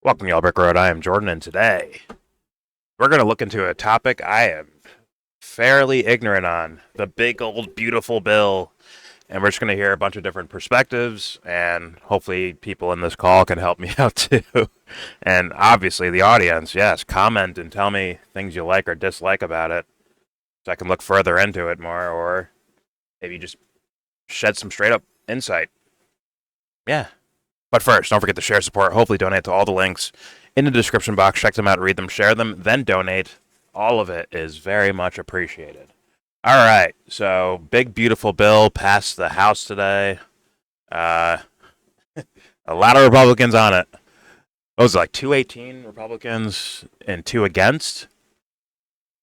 Welcome, YellBro. I am Jordan, and today we're going to look into a topic I am fairly ignorant on, the big old beautiful bill, and we're just going to hear a bunch of different perspectives, and hopefully people in this call can help me out too. And obviously the audience, yes, comment and tell me things you like or dislike about it so I can look further into it more, or maybe just shed some straight up insight. Yeah. But first, don't forget to share, support, hopefully donate to all the links in the description box. Check them out, read them, share them, then donate. All of it is very much appreciated. All right, so big, beautiful bill passed the House today. A lot of Republicans on it. What was it, like 218 Republicans and 2 against?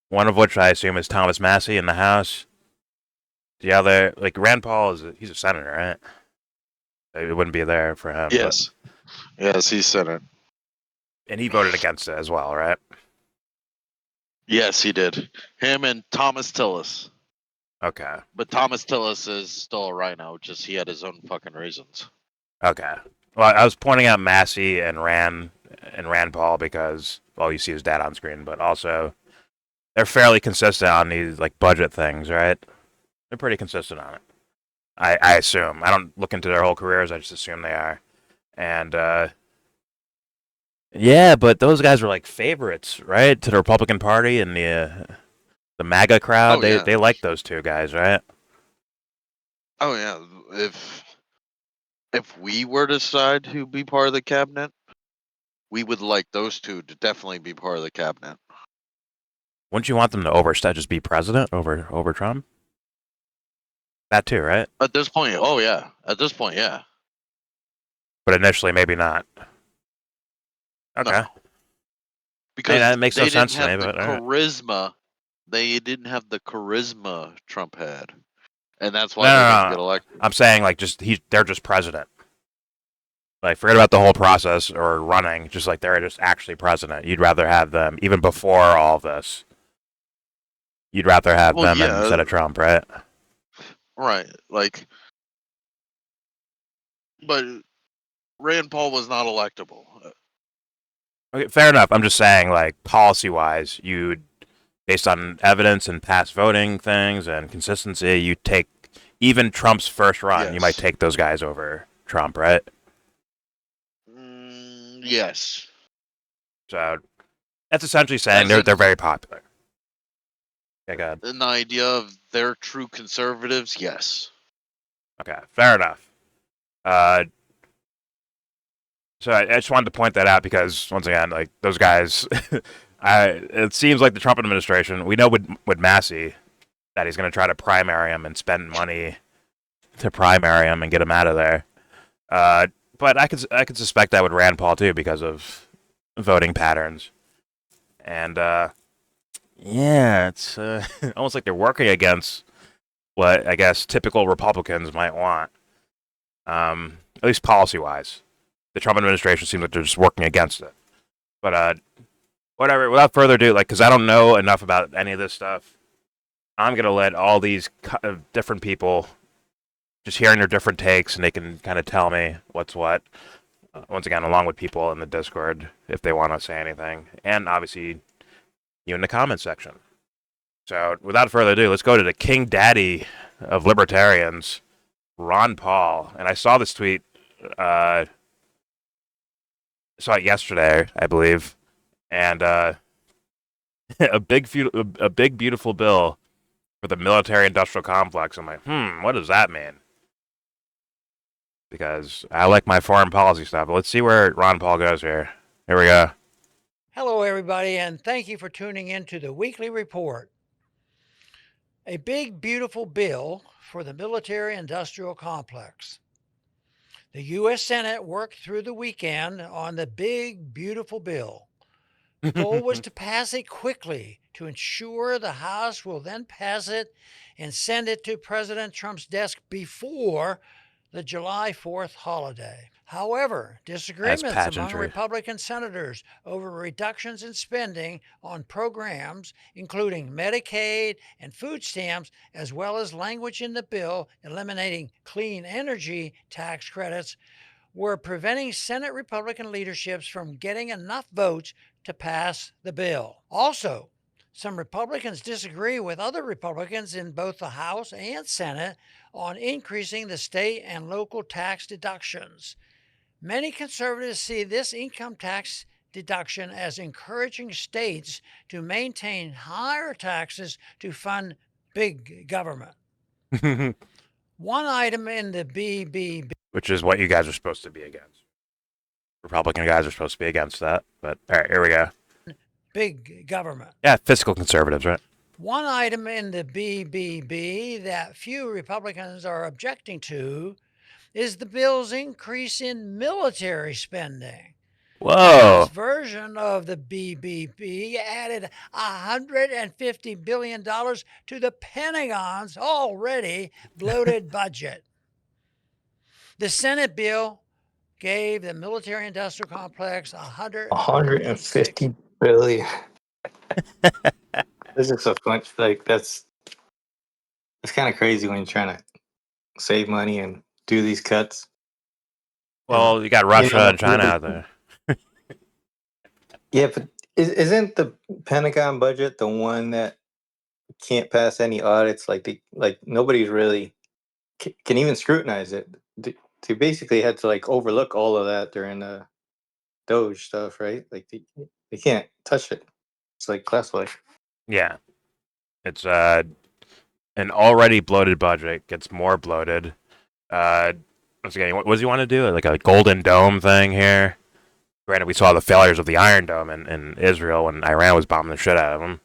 One of which I assume is Thomas Massie in the House. The other, like Rand Paul, he's a senator, right? It wouldn't be there for him. Yes. Yes, he's Senate. And he voted against it as well, right? Yes, he did. Him and Thomas Tillis. Okay. But Thomas Tillis is still a rhino, just he had his own fucking reasons. Okay. Well, I was pointing out Massie and Rand Paul because, well, you see his dad on screen, but also they're fairly consistent on these like budget things, right? They're pretty consistent on it. I assume. I don't look into their whole careers. I just assume they are. And yeah, but those guys were like favorites, right, to the Republican Party and the MAGA crowd. They like those two guys, right? Oh yeah. If we were to decide who'd be part of the cabinet, we would like those two to definitely be part of the cabinet. Wouldn't you want them to just be president over Trump? That too, right? At this point, oh yeah. At this point, yeah. But initially, maybe not. Okay. No. Because that makes no sense to me. But charisma. Right. They didn't have the charisma Trump had, and that's why they didn't get elected. I'm saying like they're just president. Like forget about the whole process or running. Just like they're just actually president. You'd rather have them even before all this. You'd rather have them instead of Trump, right? Right. Like, but Rand Paul was not electable. Okay, fair enough. I'm just saying, like, policy-wise, based on evidence and past voting things and consistency, you take even Trump's first run. Yes. You might take those guys over Trump, right? Yes. So that's essentially saying they're very popular. Okay, go ahead. An idea of they're true conservatives, yes. Okay, fair enough. So I just wanted to point that out because, once again, like those guys, it seems like the Trump administration, we know with Massie that he's going to try to primary him and spend money to primary him and get him out of there. But I could suspect that with Rand Paul too because of voting patterns. And yeah, it's almost like they're working against what I guess typical Republicans might want, at least policy-wise. The Trump administration seems like they're just working against it. But whatever. Without further ado, like, because I don't know enough about any of this stuff, I'm gonna let all these different people just hearing their different takes, and they can kind of tell me what's what. Once again, along with people in the Discord, if they want to say anything, and obviously you in the comment section. So, without further ado, let's go to the King Daddy of libertarians, Ron Paul. And I saw this tweet. Saw it yesterday, I believe, and a big beautiful bill for the military-industrial complex. I'm like, what does that mean? Because I like my foreign policy stuff. But let's see where Ron Paul goes here. Here we go. Hello, everybody, and thank you for tuning in to the weekly report. A big, beautiful bill for the military-industrial complex. The U.S. Senate worked through the weekend on the big, beautiful bill. The goal was to pass it quickly to ensure the House will then pass it and send it to President Trump's desk before the July 4th holiday. However, disagreements among Republican senators over reductions in spending on programs, including Medicaid and food stamps, as well as language in the bill eliminating clean energy tax credits, were preventing Senate Republican leaderships from getting enough votes to pass the bill. Also, some Republicans disagree with other Republicans in both the House and Senate on increasing the state and local tax deductions. Many conservatives see this income tax deduction as encouraging states to maintain higher taxes to fund big government. One item in the BBB, which is what you guys are supposed to be against. Republican guys are supposed to be against that. But all right, here we go. big government. Yeah, fiscal conservatives, right? One item in the BBB that few Republicans are objecting to is the bill's increase in military spending. The House Whoa. version of the BBB added $150 billion to the Pentagon's already bloated budget. The Senate bill gave the military industrial complex $150 billion. This is so fun. Like it's kind of crazy when you're trying to save money and do these cuts. Well, you got Russia and China out there. Yeah, but isn't the Pentagon budget the one that can't pass any audits? Like nobody's really can even scrutinize it. They basically had to like overlook all of that during the Doge stuff, right? Like they can't touch it. It's like classified. Yeah. It's an already bloated budget gets more bloated. Once again, what does he want to do? Like a golden dome thing here? Granted, we saw the failures of the Iron Dome in Israel when Iran was bombing the shit out of them.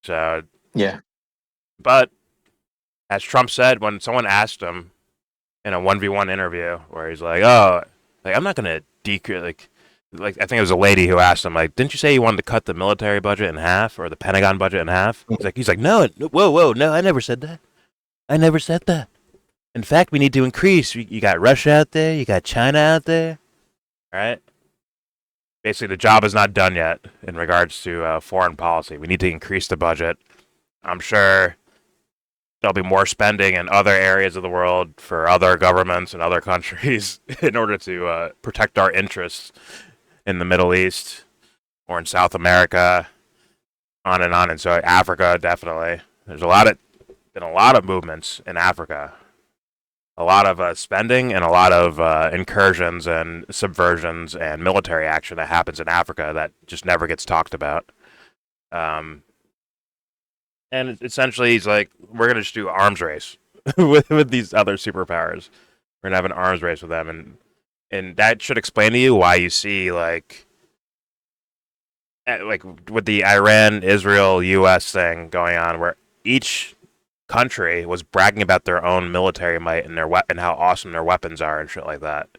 So, yeah. But, as Trump said, when someone asked him in a 1v1 interview, where he's like, oh, like I'm not going to decrease, like I think it was a lady who asked him, like, didn't you say you wanted to cut the military budget in half or the Pentagon budget in half? He's like, no, whoa, no, I never said that. I never said that. In fact, we need to increase. You got Russia out there, you got China out there, right? Basically, the job is not done yet in regards to foreign policy. We need to increase the budget. I'm sure there'll be more spending in other areas of the world for other governments and other countries in order to protect our interests in the Middle East or in South America, on. And so Africa, definitely. There's been a lot of movements in Africa. A lot of spending and a lot of incursions and subversions and military action that happens in Africa that just never gets talked about. And essentially, he's like, we're going to just do arms race with these other superpowers. We're going to have an arms race with them. And that should explain to you why you see, like with the Iran, Israel, U.S. thing going on, where each country was bragging about their own military might and and how awesome their weapons are and shit like that,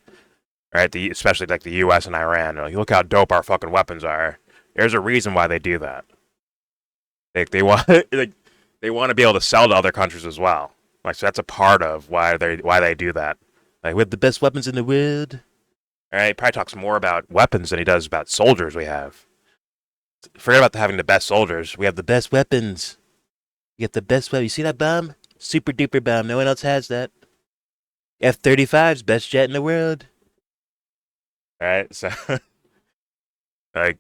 right? Especially like the U.S. and Iran. They're like, look how dope our fucking weapons are. There's a reason why they do that. They want they want to be able to sell to other countries as well. Like, so that's a part of why they do that. Like, we have the best weapons in the world. All right, he probably talks more about weapons than he does about soldiers we have. Forget about having the best soldiers. We have the best weapons. You get the best weapon. You see that bomb? Super duper bomb. No one else has that. F-35's best jet in the world. Right? So, like,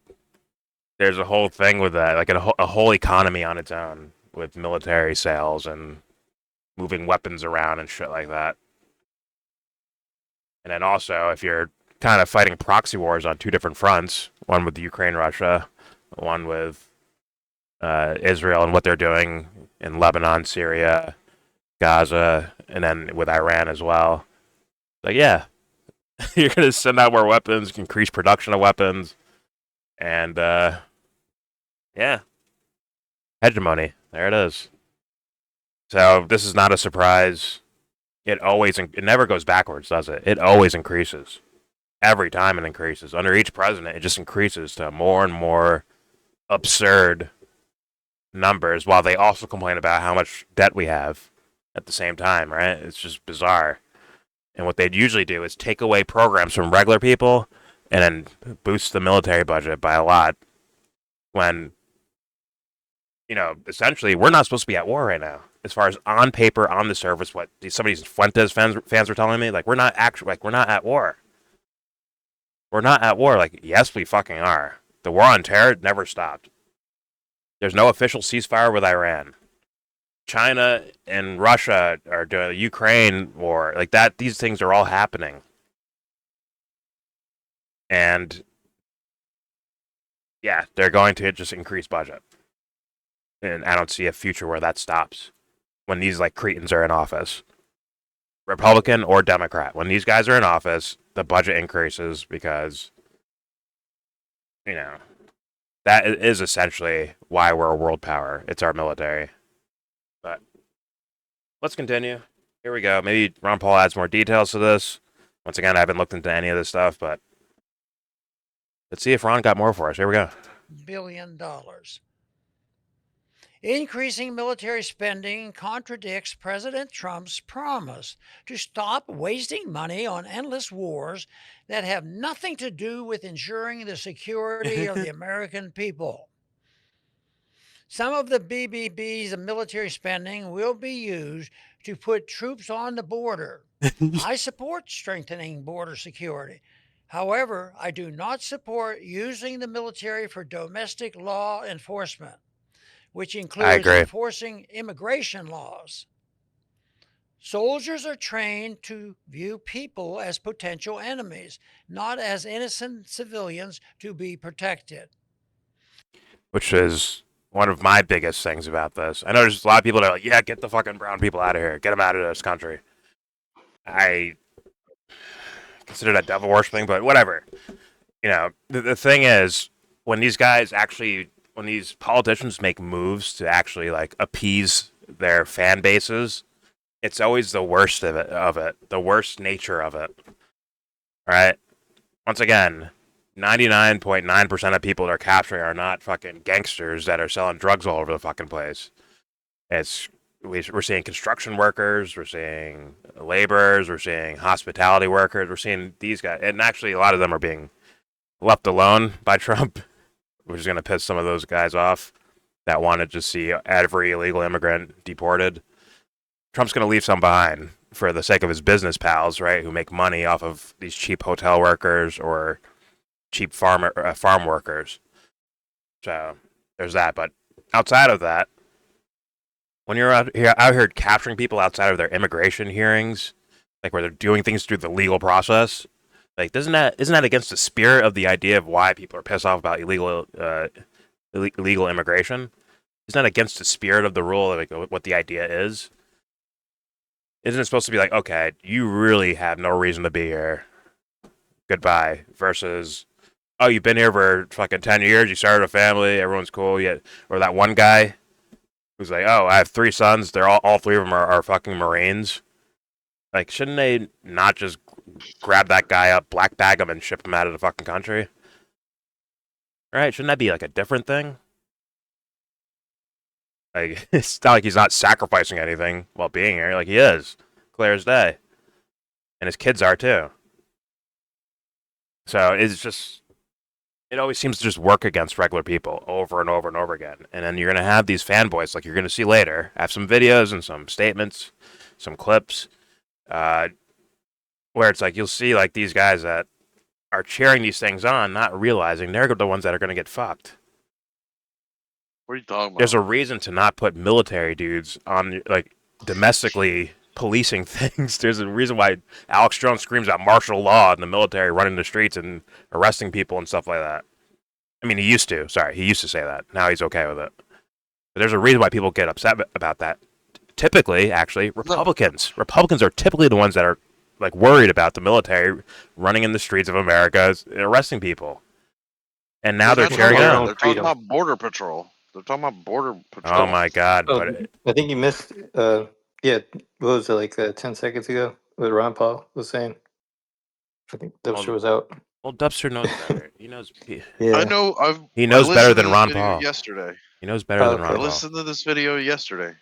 there's a whole thing with that. Like, a whole economy on its own with military sales and moving weapons around and shit like that. And then also, if you're kind of fighting proxy wars on two different fronts, one with Ukraine, Russia, one with Israel and what they're doing in Lebanon, Syria, Gaza, and then with Iran as well. Like, yeah, you're going to send out more weapons, increase production of weapons, and, yeah, hegemony. There it is. So this is not a surprise. It never goes backwards, does it? It always increases. Every time it increases. Under each president, it just increases to more and more absurd numbers, while they also complain about how much debt we have at the same time, right? It's just bizarre. And what they'd usually do is take away programs from regular people and then boost the military budget by a lot when, essentially we're not supposed to be at war right now. As far as on paper, on the surface, what some of these Fuentes fans were telling me, like, we're not at war. We're not at war. Like, yes, we fucking are. The war on terror never stopped. There's no official ceasefire with Iran. China and Russia are doing the Ukraine war. Like that, these things are all happening. And yeah, they're going to just increase budget. And I don't see a future where that stops when these like cretins are in office. Republican or Democrat. When these guys are in office, the budget increases because, you know, that is essentially why we're a world power. It's our military. But let's continue. Here we go. Maybe Ron Paul adds more details to this. Once again, I haven't looked into any of this stuff, but let's see if Ron got more for us. Here we go. $1 billion. Increasing military spending contradicts President Trump's promise to stop wasting money on endless wars that have nothing to do with ensuring the security of the American people. Some of the BBB's military spending will be used to put troops on the border. I support strengthening border security. However, I do not support using the military for domestic law enforcement, which includes agree. enforcing immigration laws. Soldiers are trained to view people as potential enemies, not as innocent civilians to be protected. Which is one of my biggest things about this. I know there's a lot of people that are like, yeah, get the fucking brown people out of here. Get them out of this country. I consider that devil worshipping, but whatever. You know, the thing is, when these guys actually, when these politicians make moves to actually like appease their fan bases, it's always the worst of it, the worst nature of it. All right. Once again, 99.9% of people they're capturing are not fucking gangsters that are selling drugs all over the fucking place. We're seeing construction workers, we're seeing laborers, we're seeing hospitality workers, we're seeing these guys, and actually a lot of them are being left alone by Trump, which is going to piss some of those guys off that want to just see every illegal immigrant deported. Trump's going to leave some behind for the sake of his business pals, right, who make money off of these cheap hotel workers or cheap farm workers. So there's that. But outside of that, when you're out here capturing people outside of their immigration hearings, like where they're doing things through the legal process, like isn't that against the spirit of the idea of why people are pissed off about illegal immigration? Isn't that against the spirit of the rule, like what the idea is? Isn't it supposed to be like, okay, you really have no reason to be here, goodbye, versus, oh, you've been here for fucking 10 years, you started a family, everyone's cool, yet, or that one guy who's like, oh, I have 3 sons, they're all 3 of them are fucking Marines. Like, shouldn't they not just grab that guy up, black bag him, and ship him out of the fucking country? Right? Shouldn't that be like a different thing? Like, it's not like he's not sacrificing anything while being here. Like, he is. Clear as day. And his kids are, too. So, it's just... It always seems to just work against regular people over and over and over again. And then you're going to have these fanboys, like you're going to see later, have some videos and some statements, some clips, where it's like you'll see like these guys that are cheering these things on, not realizing they're the ones that are going to get fucked. What are you talking about? There's a reason to not put military dudes on, like, domestically policing things. There's a reason why Alex Jones screams out martial law in the military running the streets and arresting people and stuff like that. I mean, he used to. Sorry, he used to say that. Now he's okay with it. But there's a reason why people get upset about that. Typically, actually, Republicans. Republicans are typically the ones that are, like, worried about the military running in the streets of America and arresting people. And now they're cheering it on. They're talking about Border Patrol. They're talking about Border Patrol. Oh, my God. Oh, But I think you missed. Yeah, what was it, like 10 seconds ago? What Ron Paul was saying. I think Dubster was out. Well, Dubster knows better. He knows. Yeah. I know. He knows I better listened than to this Ron video Paul. Yesterday. He knows better than Okay. Ron I Paul. listened to this video yesterday.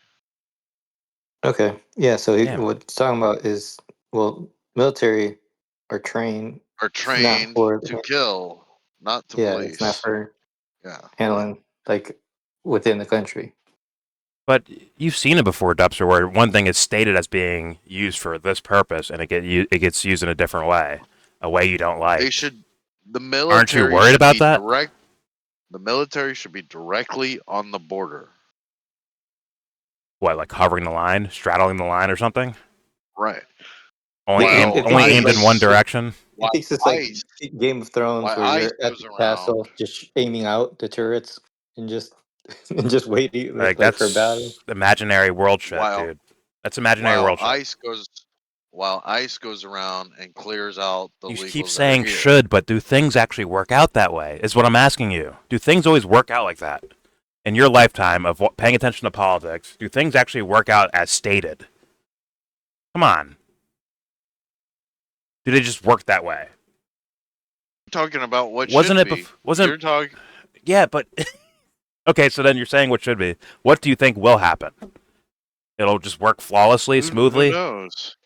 Okay. Yeah. So Damn. what it's talking about is, well, military are trained. Are trained for- to kill, not to Yeah, police. it's not for Yeah. handling like within the country. But you've seen it before, Dubster, where one thing is stated as being used for this purpose, and it gets used in a different way, a way you don't like. The military Aren't you worried should about be that? The military should be directly on the border. What, like hovering the line, straddling the line, or something? Right. Only Well, aimed, only aimed in one direction. He thinks it's like ICE, Game of Thrones, why where ICE you're at goes the around. castle, just aiming out the turrets and just and just waiting Like like for battle. that's imaginary world shit, While dude. That's imaginary while world shit. ICE goes around and clears out the You legals keep that are saying here. should, but do things actually work out that way? Is what I'm asking you. Do things always work out like that? In your lifetime of paying attention to politics, do things actually work out as stated? Come on. Do they just work that way? Talking about what Wasn't should it? be. Wasn't You're talking. yeah, but okay. So then you're saying what should be. What do you think will happen? It'll just work flawlessly, smoothly. Who knows?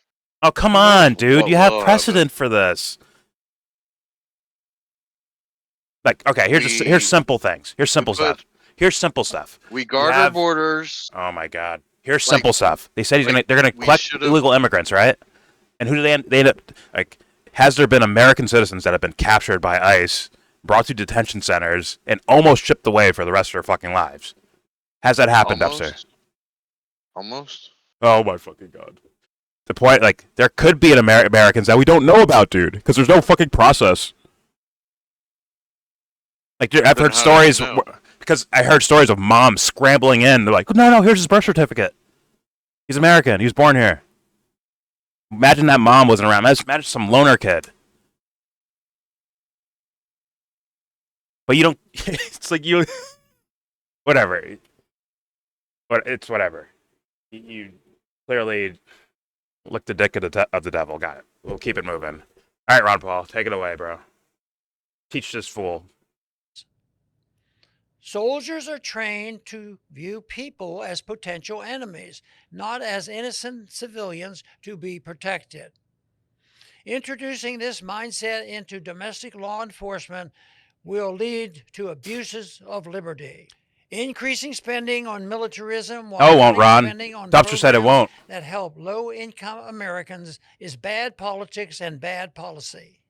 Oh, come Who knows on, dude. what You have will precedent for this. Like, okay, here's simple things. Here's simple stuff. Here's simple stuff. We guard our borders. Oh my God. Here's Like- simple stuff. They said they're gonna we collect should've- illegal immigrants, right? And who do they end up like? Has there been American citizens that have been captured by ICE, brought to detention centers, and almost shipped away for the rest of their fucking lives? Has that happened, Upster? Almost. Oh my fucking God. The point, like, there could be Americans that we don't know about, dude, because there's no fucking process. Like, dude, I've Then heard how do you stories, know? because I heard stories of moms scrambling in. They're like, no, here's his birth certificate. He's American. He was born here. Imagine that mom wasn't around. Imagine some loner kid. But you don't, it's like you, whatever. But it's whatever. You clearly licked the dick of the devil. Got it. We'll keep it moving. All right, Ron Paul, take it away, bro. Teach this fool. Soldiers are trained to view people as potential enemies, not as innocent civilians to be protected. Introducing this mindset into domestic law enforcement will lead to abuses of liberty. Increasing spending on militarism while No, it won't, cutting Ron. spending on Dubster said it programs won't. that help low-income Americans is bad politics and bad policy.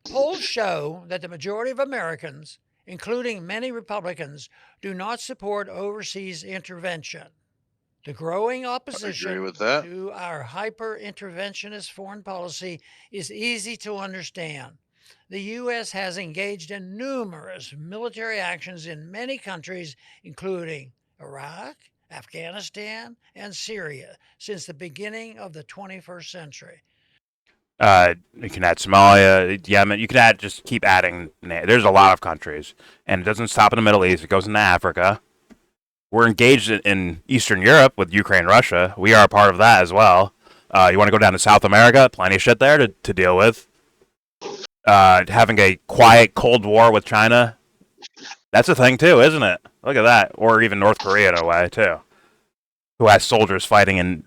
Polls show that the majority of Americans, including many Republicans, do not support overseas intervention. The growing opposition with that. to our hyper-interventionist foreign policy is easy to understand. The U.S. has engaged in numerous military actions in many countries, including Iraq, Afghanistan, and Syria, since the beginning of the 21st century. You can add Somalia, Yemen. You can add, just keep adding. There's a lot of countries, and it doesn't stop in the Middle East. It goes into Africa. We're engaged in Eastern Europe with Ukraine, Russia. We are a part of that as well. You want to go down to South America? Plenty of shit there to deal with. Having a quiet Cold War with China, that's a thing too, isn't it? Look at that. Or even North Korea in a way too, who has soldiers fighting.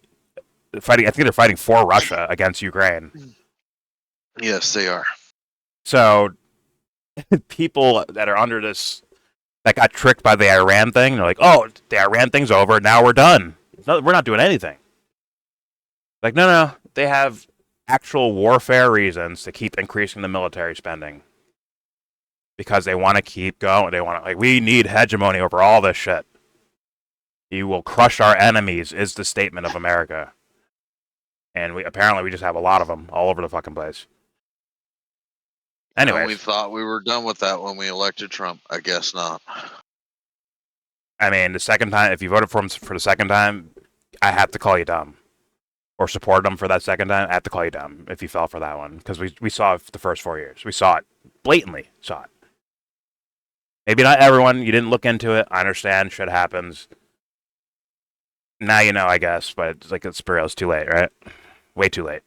I think they're fighting for Russia against Ukraine. Yes, they are. So people that are under this, that got tricked by the Iran thing, they're like, oh, the Iran thing's over. Now we're done. No, we're not doing anything. Like, no. They have actual warfare reasons to keep increasing the military spending. Because they want to keep going. They want to, like, we need hegemony over all this shit. You will crush our enemies is the statement of America. And we just have a lot of them all over the fucking place. Anyways. And we thought we were done with that when we elected Trump. I guess not. I mean, the second time, if you voted for him for the second time, I have to call you dumb. Or supported him for that second time, I have to call you dumb if you fell for that one. Because we saw it the first 4 years. We saw it. Blatantly saw it. Maybe not everyone. You didn't look into it. I understand. Shit happens. Now you know, I guess. But it's like it's too late, right? Way too late.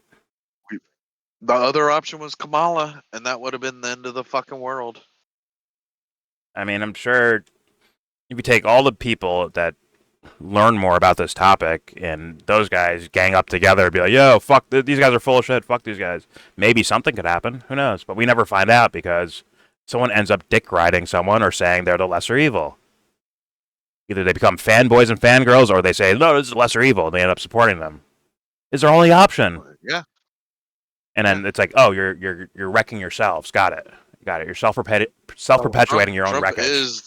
The other option was Kamala, and that would have been the end of the fucking world. I mean, I'm sure if you take all the people that learn more about this topic and those guys gang up together and be like, yo, fuck, these guys are full of shit, fuck these guys. Maybe something could happen. Who knows? But we never find out because someone ends up dick riding someone or saying they're the lesser evil. Either they become fanboys and fangirls or they say, no, this is lesser evil, and they end up supporting them. It's their only option. Yeah. And then it's like, oh, you're wrecking yourselves. Got it. Got it. You're self-perpetuating your own Trump wreckage.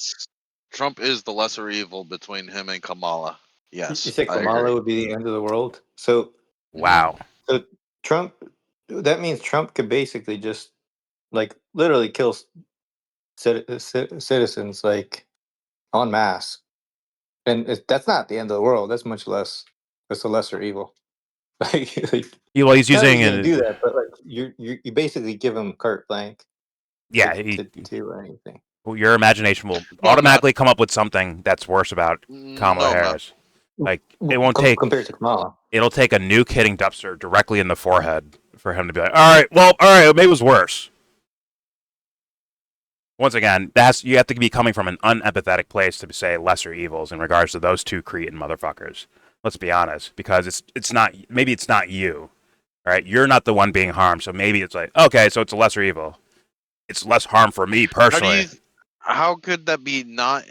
Trump is the lesser evil between him and Kamala. You Yes, said I Kamala agree. would be the end of the world. So, Wow. so Trump, that means Trump could basically just like literally kill citizens like en masse, and that's not the end of the world. That's much less. That's a lesser evil. Like Well, he's not that using he's gonna an do that, but like you basically give him carte blanche yeah. to do anything. Your imagination will No, I'm not. automatically come up with something that's worse about Kamala No, I'm not. Harris. Like it won't take. Compared to Kamala. It'll take a nuke hitting Dubster directly in the forehead for him to be like, all right, maybe it was worse. Once again, you have to be coming from an unempathetic place to say lesser evils in regards to those two Cretan motherfuckers. Let's be honest, because it's not maybe it's not you, right? You're not the one being harmed, so maybe it's like okay, so it's a lesser evil. It's less harm for me personally. How could that be not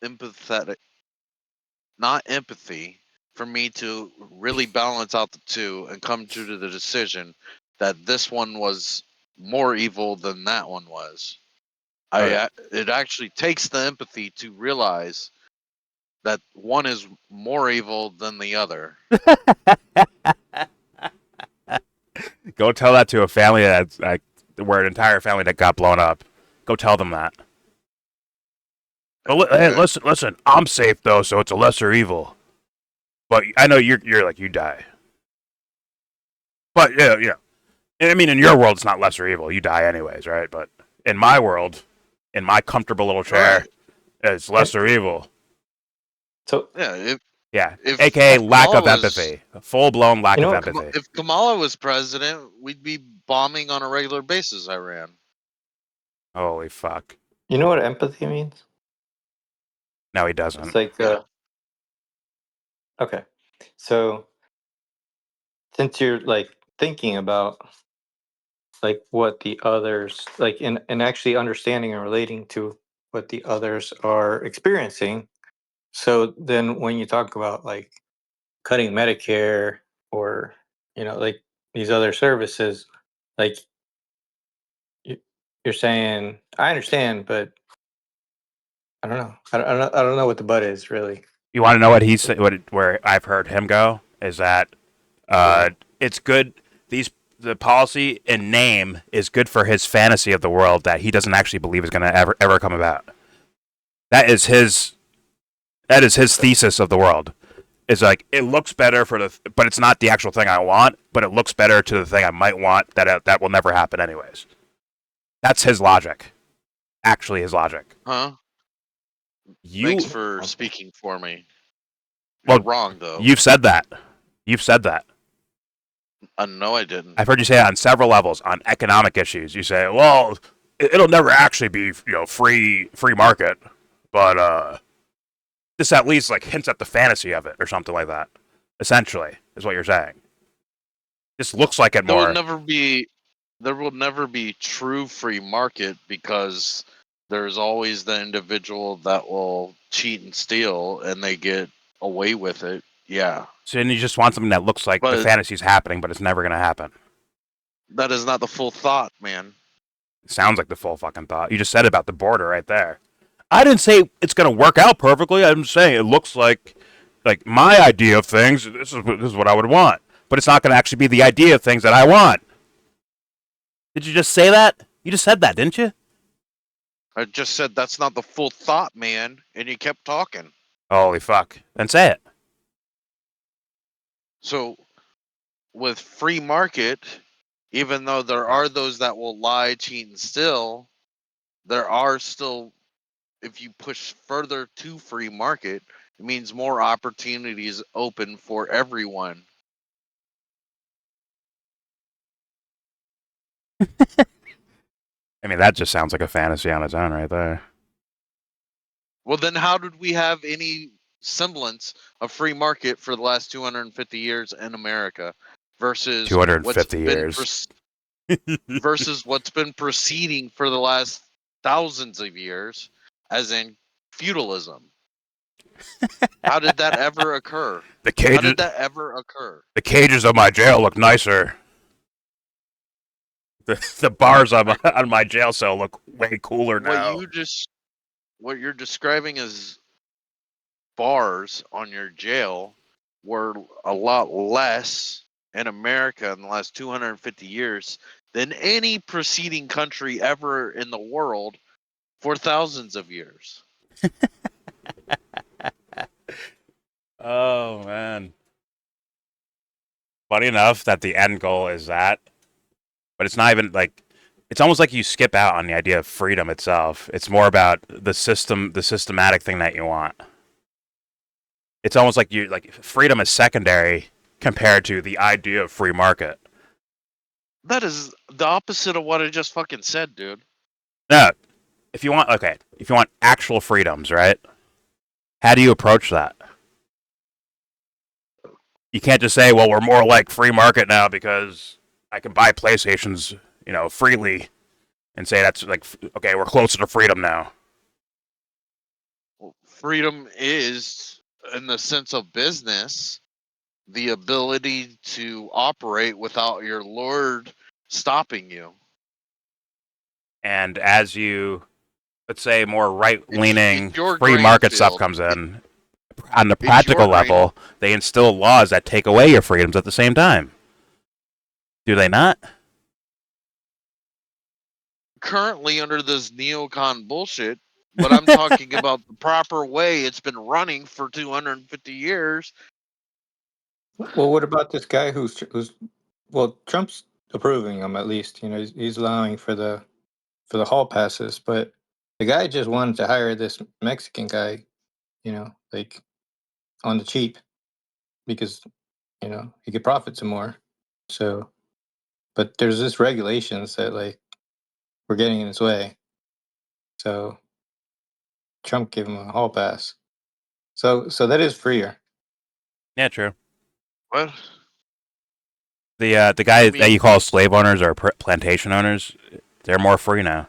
empathetic? Not empathy for me to really balance out the two and come to the decision that this one was more evil than that one was. It actually takes the empathy to realize that one is more evil than the other. Go tell that to a family that's like where an entire family that got blown up. Go tell them that. But hey, listen. I'm safe though, so it's a lesser evil. But I know you're like you die. But yeah. I mean, in your world, it's not lesser evil. You die anyways, right? But in my world, in my comfortable little chair, it's lesser evil. So yeah, aka lack of was, empathy, full blown lack of empathy. If Kamala was president, we'd be bombing on a regular basis Iran. Holy fuck! You know what empathy means? No, he doesn't. It's like okay, so since you're like thinking about like what the others like and actually understanding and relating to what the others are experiencing, so then when you talk about like cutting Medicare or like these other services, like you're saying I understand, but I don't know. I don't know what the but is really. You want to know what he said? Where I've heard him go is that it's good. The policy in name is good for his fantasy of the world that he doesn't actually believe is going to ever come about. That is his thesis of the world. It's like it looks better but it's not the actual thing I want. But it looks better to the thing I might want that will never happen anyways. That's his logic. Actually, his logic. Huh? Thanks for speaking for me. You're wrong though. You've said that. No, I didn't. I've heard you say it on several levels on economic issues. You say, well, it'll never actually be free market, but this at least like hints at the fantasy of it or something like that. Essentially, is what you're saying. This looks like it more. There will never be true free market because there's always the individual that will cheat and steal and they get away with it. Yeah. So then you just want something that looks like the fantasy's happening, but it's never going to happen. That is not the full thought, man. It sounds like the full fucking thought. You just said about the border right there. I didn't say it's going to work out perfectly. I'm saying it looks like my idea of things. This is what I would want, but it's not going to actually be the idea of things that I want. Did you just say that? You just said that, didn't you? I just said that's not the full thought, man, and you kept talking. Holy fuck. Then say it. So, with free market, even though there are those that will lie, cheat, and steal, there are still, if you push further to free market, it means more opportunities open for everyone. I mean, that just sounds like a fantasy on its own right there. Well, then how did we have any semblance of free market for the last 250 years in America versus 250 years versus what's been proceeding for the last thousands of years, as in feudalism? How did that ever occur? How did that ever occur? The cages of my jail look nicer. The bars on my jail cell look way cooler now. What you're describing as bars on your jail were a lot less in America in the last 250 years than any preceding country ever in the world for thousands of years. Oh man. Funny enough that the end goal is that, but it's not even like it's almost like you skip out on the idea of freedom itself. It's more about the systematic thing that you want. It's almost like freedom is secondary compared to the idea of free market. That is the opposite of what I just fucking said, dude. No, if you want actual freedoms, right? How do you approach that? You can't just say, "Well, we're more like free market now because I can buy PlayStations, freely," and say that's like, okay, we're closer to freedom now. Well, freedom is, in the sense of business, the ability to operate without your lord stopping you. And as you, let's say, more right-leaning It's your free grain market stuff field. comes in, on the practical level, they instill laws that take away your freedoms at the same time. Do they not? Currently under this neocon bullshit, but I'm talking about the proper way it's been running for 250 years. Well, what about this guy who's well, Trump's approving him at least. He's allowing for the hall passes, but the guy just wanted to hire this Mexican guy, like on the cheap because he could profit some more. So, but there's this regulations that like we're getting in his way. So Trump gave him a hall pass. So that is freer. Yeah, true. What? The guys that you call slave owners or plantation owners, they're more free now.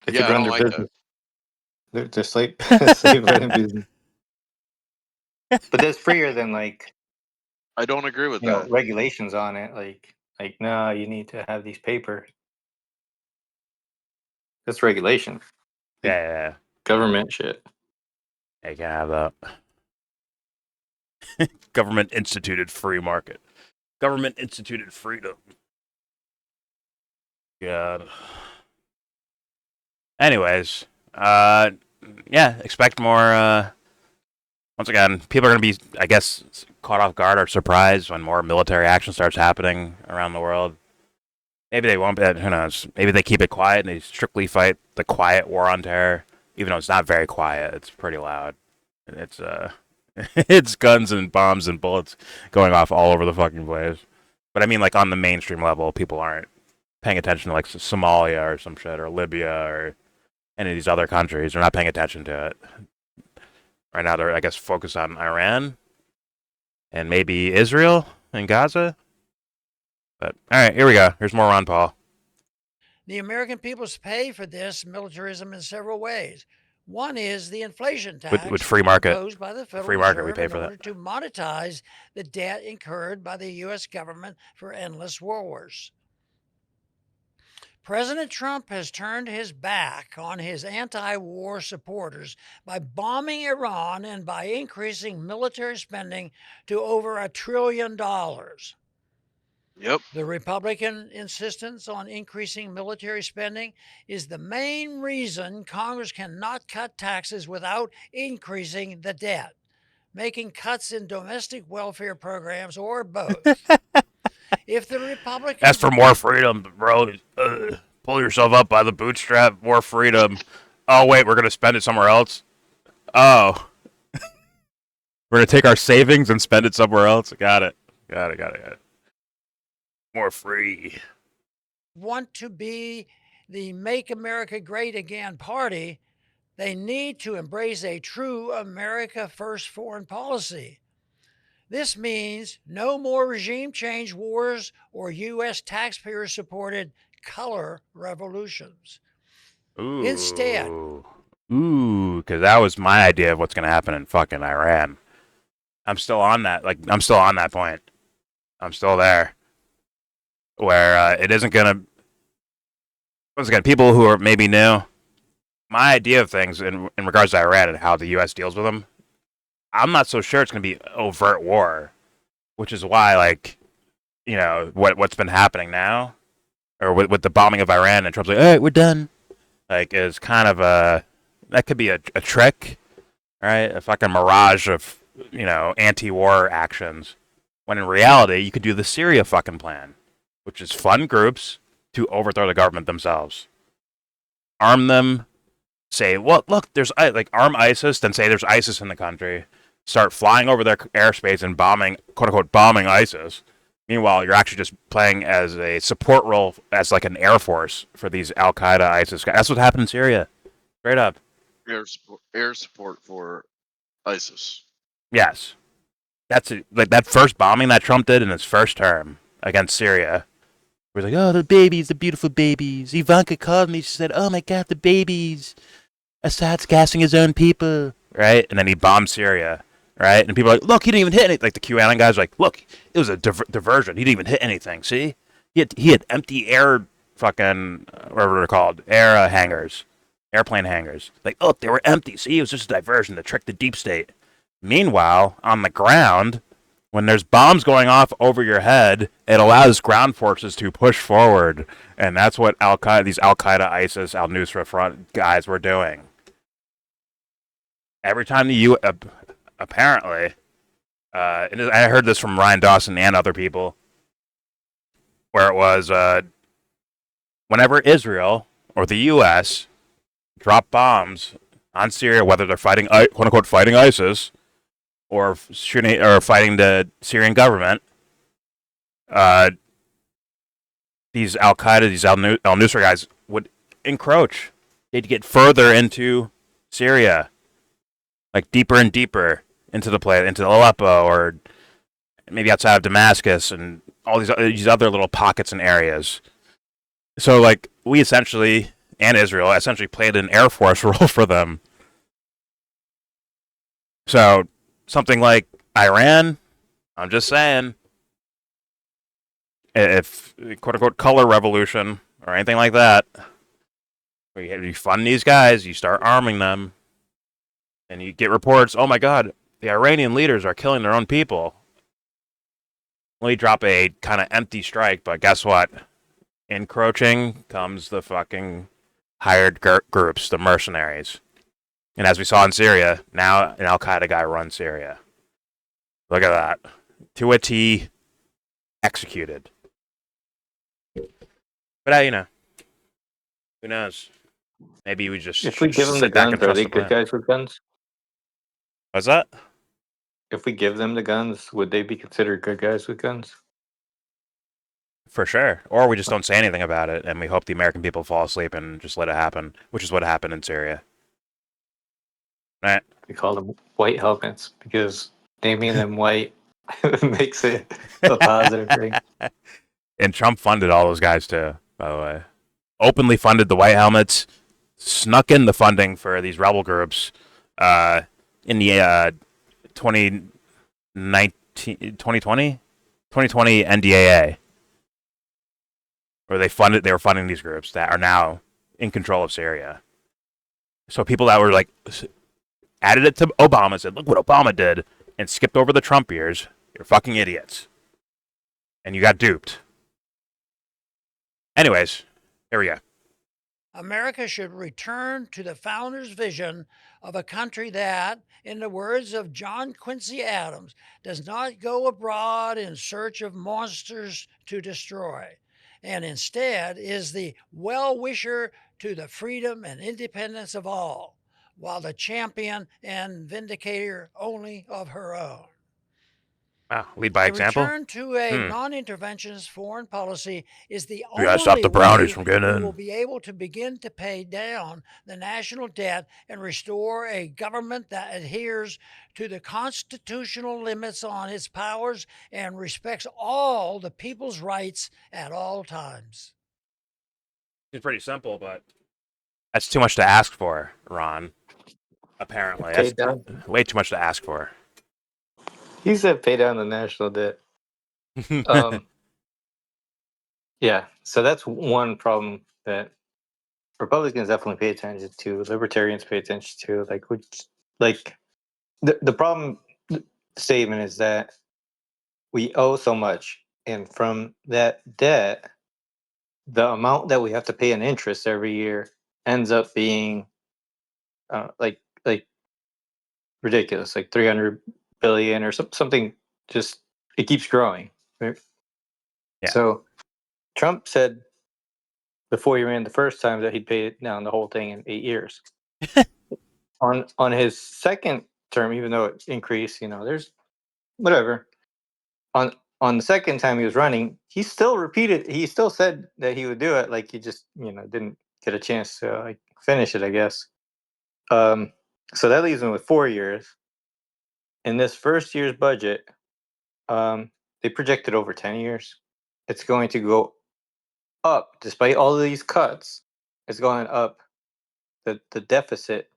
They could run their business. They're slave running business. But that's freer than like. I don't agree with that. Regulations on it, like no, you need to have these papers. That's regulation. Yeah. Government shit. Yeah, you can't have that. Government instituted free market. Government instituted freedom. God. Anyways, expect more. Once again, people are going to be, I guess, caught off guard or surprised when more military action starts happening around the world. Maybe they won't, but who knows? Maybe they keep it quiet and they strictly fight the quiet war on terror, even though it's not very quiet. It's pretty loud. It's it's guns and bombs and bullets going off all over the fucking place. But I mean, like on the mainstream level, people aren't paying attention to like Somalia or some shit or Libya or any of these other countries. They're not paying attention to it. Right now, they're, I guess, focused on Iran and maybe Israel and Gaza. But, all right, here we go. Here's more Ron Paul. The American people pay for this militarism in several ways. One is the inflation tax with free market imposed by the Federal free market. Reserve We pay for in order that to monetize the debt incurred by the U.S. government for endless wars. President Trump has turned his back on his anti-war supporters by bombing Iran and by increasing military spending to over $1 trillion. Yep. The Republican insistence on increasing military spending is the main reason Congress cannot cut taxes without increasing the debt, making cuts in domestic welfare programs, or both. If the Republicans... As for more freedom, bro, pull yourself up by the bootstrap, more freedom. Oh, wait, we're going to spend it somewhere else? Oh. We're going to take our savings and spend it somewhere else? Got it. More free. Want to be the Make America Great Again party, they need to embrace a true America First foreign policy. This means no more regime change wars or U.S. taxpayer-supported color revolutions. Ooh. Instead, because that was my idea of what's going to happen in fucking Iran. I'm still on that. I'm still on that point. I'm still there. where it isn't going to. Once again, people who are maybe new, my idea of things in regards to Iran and how the U.S. deals with them, I'm not so sure it's going to be overt war, which is why, like, what's been happening now, or with the bombing of Iran, and Trump's like, all right, we're done. Like, is kind of that could be a trick, right? A fucking mirage of anti-war actions. When in reality, you could do the Syria fucking plan, which is fund groups to overthrow the government themselves, arm them, say, well, look, there's like arm ISIS, then say there's ISIS in the country, start flying over their airspace and bombing, quote unquote, bombing ISIS. Meanwhile, you're actually just playing as a support role, as like an air force for these Al Qaeda, ISIS guys. That's what happened in Syria, straight up. Air support for ISIS. Yes, that's it. Like that first bombing that Trump did in his first term against Syria. We're like, oh, the babies, the beautiful babies. Ivanka called me. She said, oh my God, the babies. Assad's gassing his own people, right? And then he bombed Syria, right? And people are like, look, he didn't even hit anything. Like the QAnon guys are like, look, it was a diversion. He didn't even hit anything. See, he had empty air fucking whatever they're called, air hangars, airplane hangars. Like, oh, they were empty. See, it was just a diversion to trick the deep state. Meanwhile, on the ground, when there's bombs going off over your head, it allows ground forces to push forward, and that's what these Al Qaeda, ISIS, Al Nusra front guys were doing. Every time apparently, and I heard this from Ryan Dawson and other people, where it was whenever Israel or the U.S. drop bombs on Syria, whether they're fighting quote unquote fighting ISIS or shooting or fighting the Syrian government, these Al Qaeda, these Al Nusra guys would encroach. They'd get further into Syria, like deeper and deeper into Aleppo, or maybe outside of Damascus, and all these other little pockets and areas. So, like, we essentially, and Israel, essentially played an Air Force role for them. So, something like Iran, I'm just saying, if quote-unquote color revolution or anything like that, where you fund these guys, you start arming them, and you get reports, oh my God, the Iranian leaders are killing their own people. Well, you drop a kind of empty strike, but guess what? Encroaching comes the fucking hired groups, the mercenaries. And as we saw in Syria, now an Al Qaeda guy runs Syria. Look at that. To a T, executed. But who knows? Maybe we just If we give them the guns, are they good guys with guns? What's that? If we give them the guns, would they be considered good guys with guns? For sure. Or we just don't say anything about it, and we hope the American people fall asleep and just let it happen, which is what happened in Syria. Right? We call them white helmets because naming them white makes it a positive thing. And Trump funded all those guys too, by the way. Openly funded the white helmets, snuck in the funding for these rebel groups in the 2020 NDAA, where they were funding these groups that are now in control of Syria. So people that were like added it to Obama, said, look what Obama did, and skipped over the Trump years. You're fucking idiots. And you got duped. Anyways, here we go. America should return to the founder's vision of a country that, in the words of John Quincy Adams, does not go abroad in search of monsters to destroy, and instead is the well-wisher to the freedom and independence of all, while the champion and vindicator only of her own. Wow, lead by example. Return to a non-interventionist foreign policy is the We gotta stop the brownies from getting in. We will be able to begin to pay down the national debt and restore a government that adheres to the constitutional limits on its powers and respects all the people's rights at all times. It's pretty simple, but that's too much to ask for, Ron. Apparently, that's way too much to ask for. He said pay down the national debt. Yeah, so that's one problem that Republicans definitely pay attention to. Libertarians pay attention to. Like the problem statement is that we owe so much, and from that debt, the amount that we have to pay in interest every year ends up being like ridiculous, like 300 billion or something. Just it keeps growing. Right? Yeah. So Trump said before he ran the first time that he'd pay down the whole thing in 8 years. On his second term, even though it increased, there's whatever. On the second time he was running, he still repeated. He still said that he would do it. Like he just didn't get a chance to like finish it, I guess. So that leaves him with 4 years. In this first year's budget, they projected over 10 years. It's going to go up despite all of these cuts. It's going up. The deficit,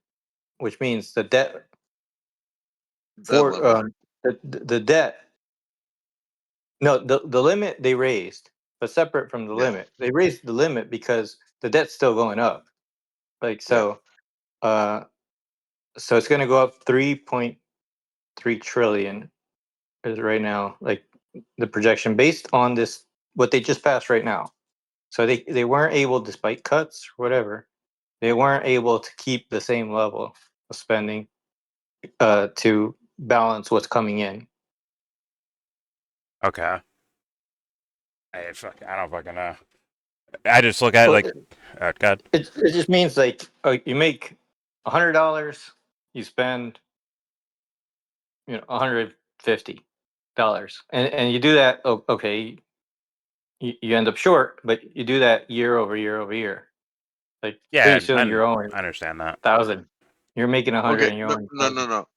which means the debt Debt for limit. the debt. No, the limit they raised, but separate from the Yeah. limit, they raised the limit because the debt's still going up. Like Yeah. uh, so it's going to go up 3.3 trillion is right now, like the projection based on this what they just passed right now. So they weren't able, despite cuts, whatever, they weren't able to keep the same level of spending to balance what's coming in. Okay. I don't fucking know. I just look at it Well, like, God. it just means like you make $100, you spend $150, and you do that. Okay, you end up short, but you do that year over year over year. Like Yeah, pretty soon you're owing I understand that. 1,000. You're making 100 Okay. and you're No, owing no, no, 1,000. no.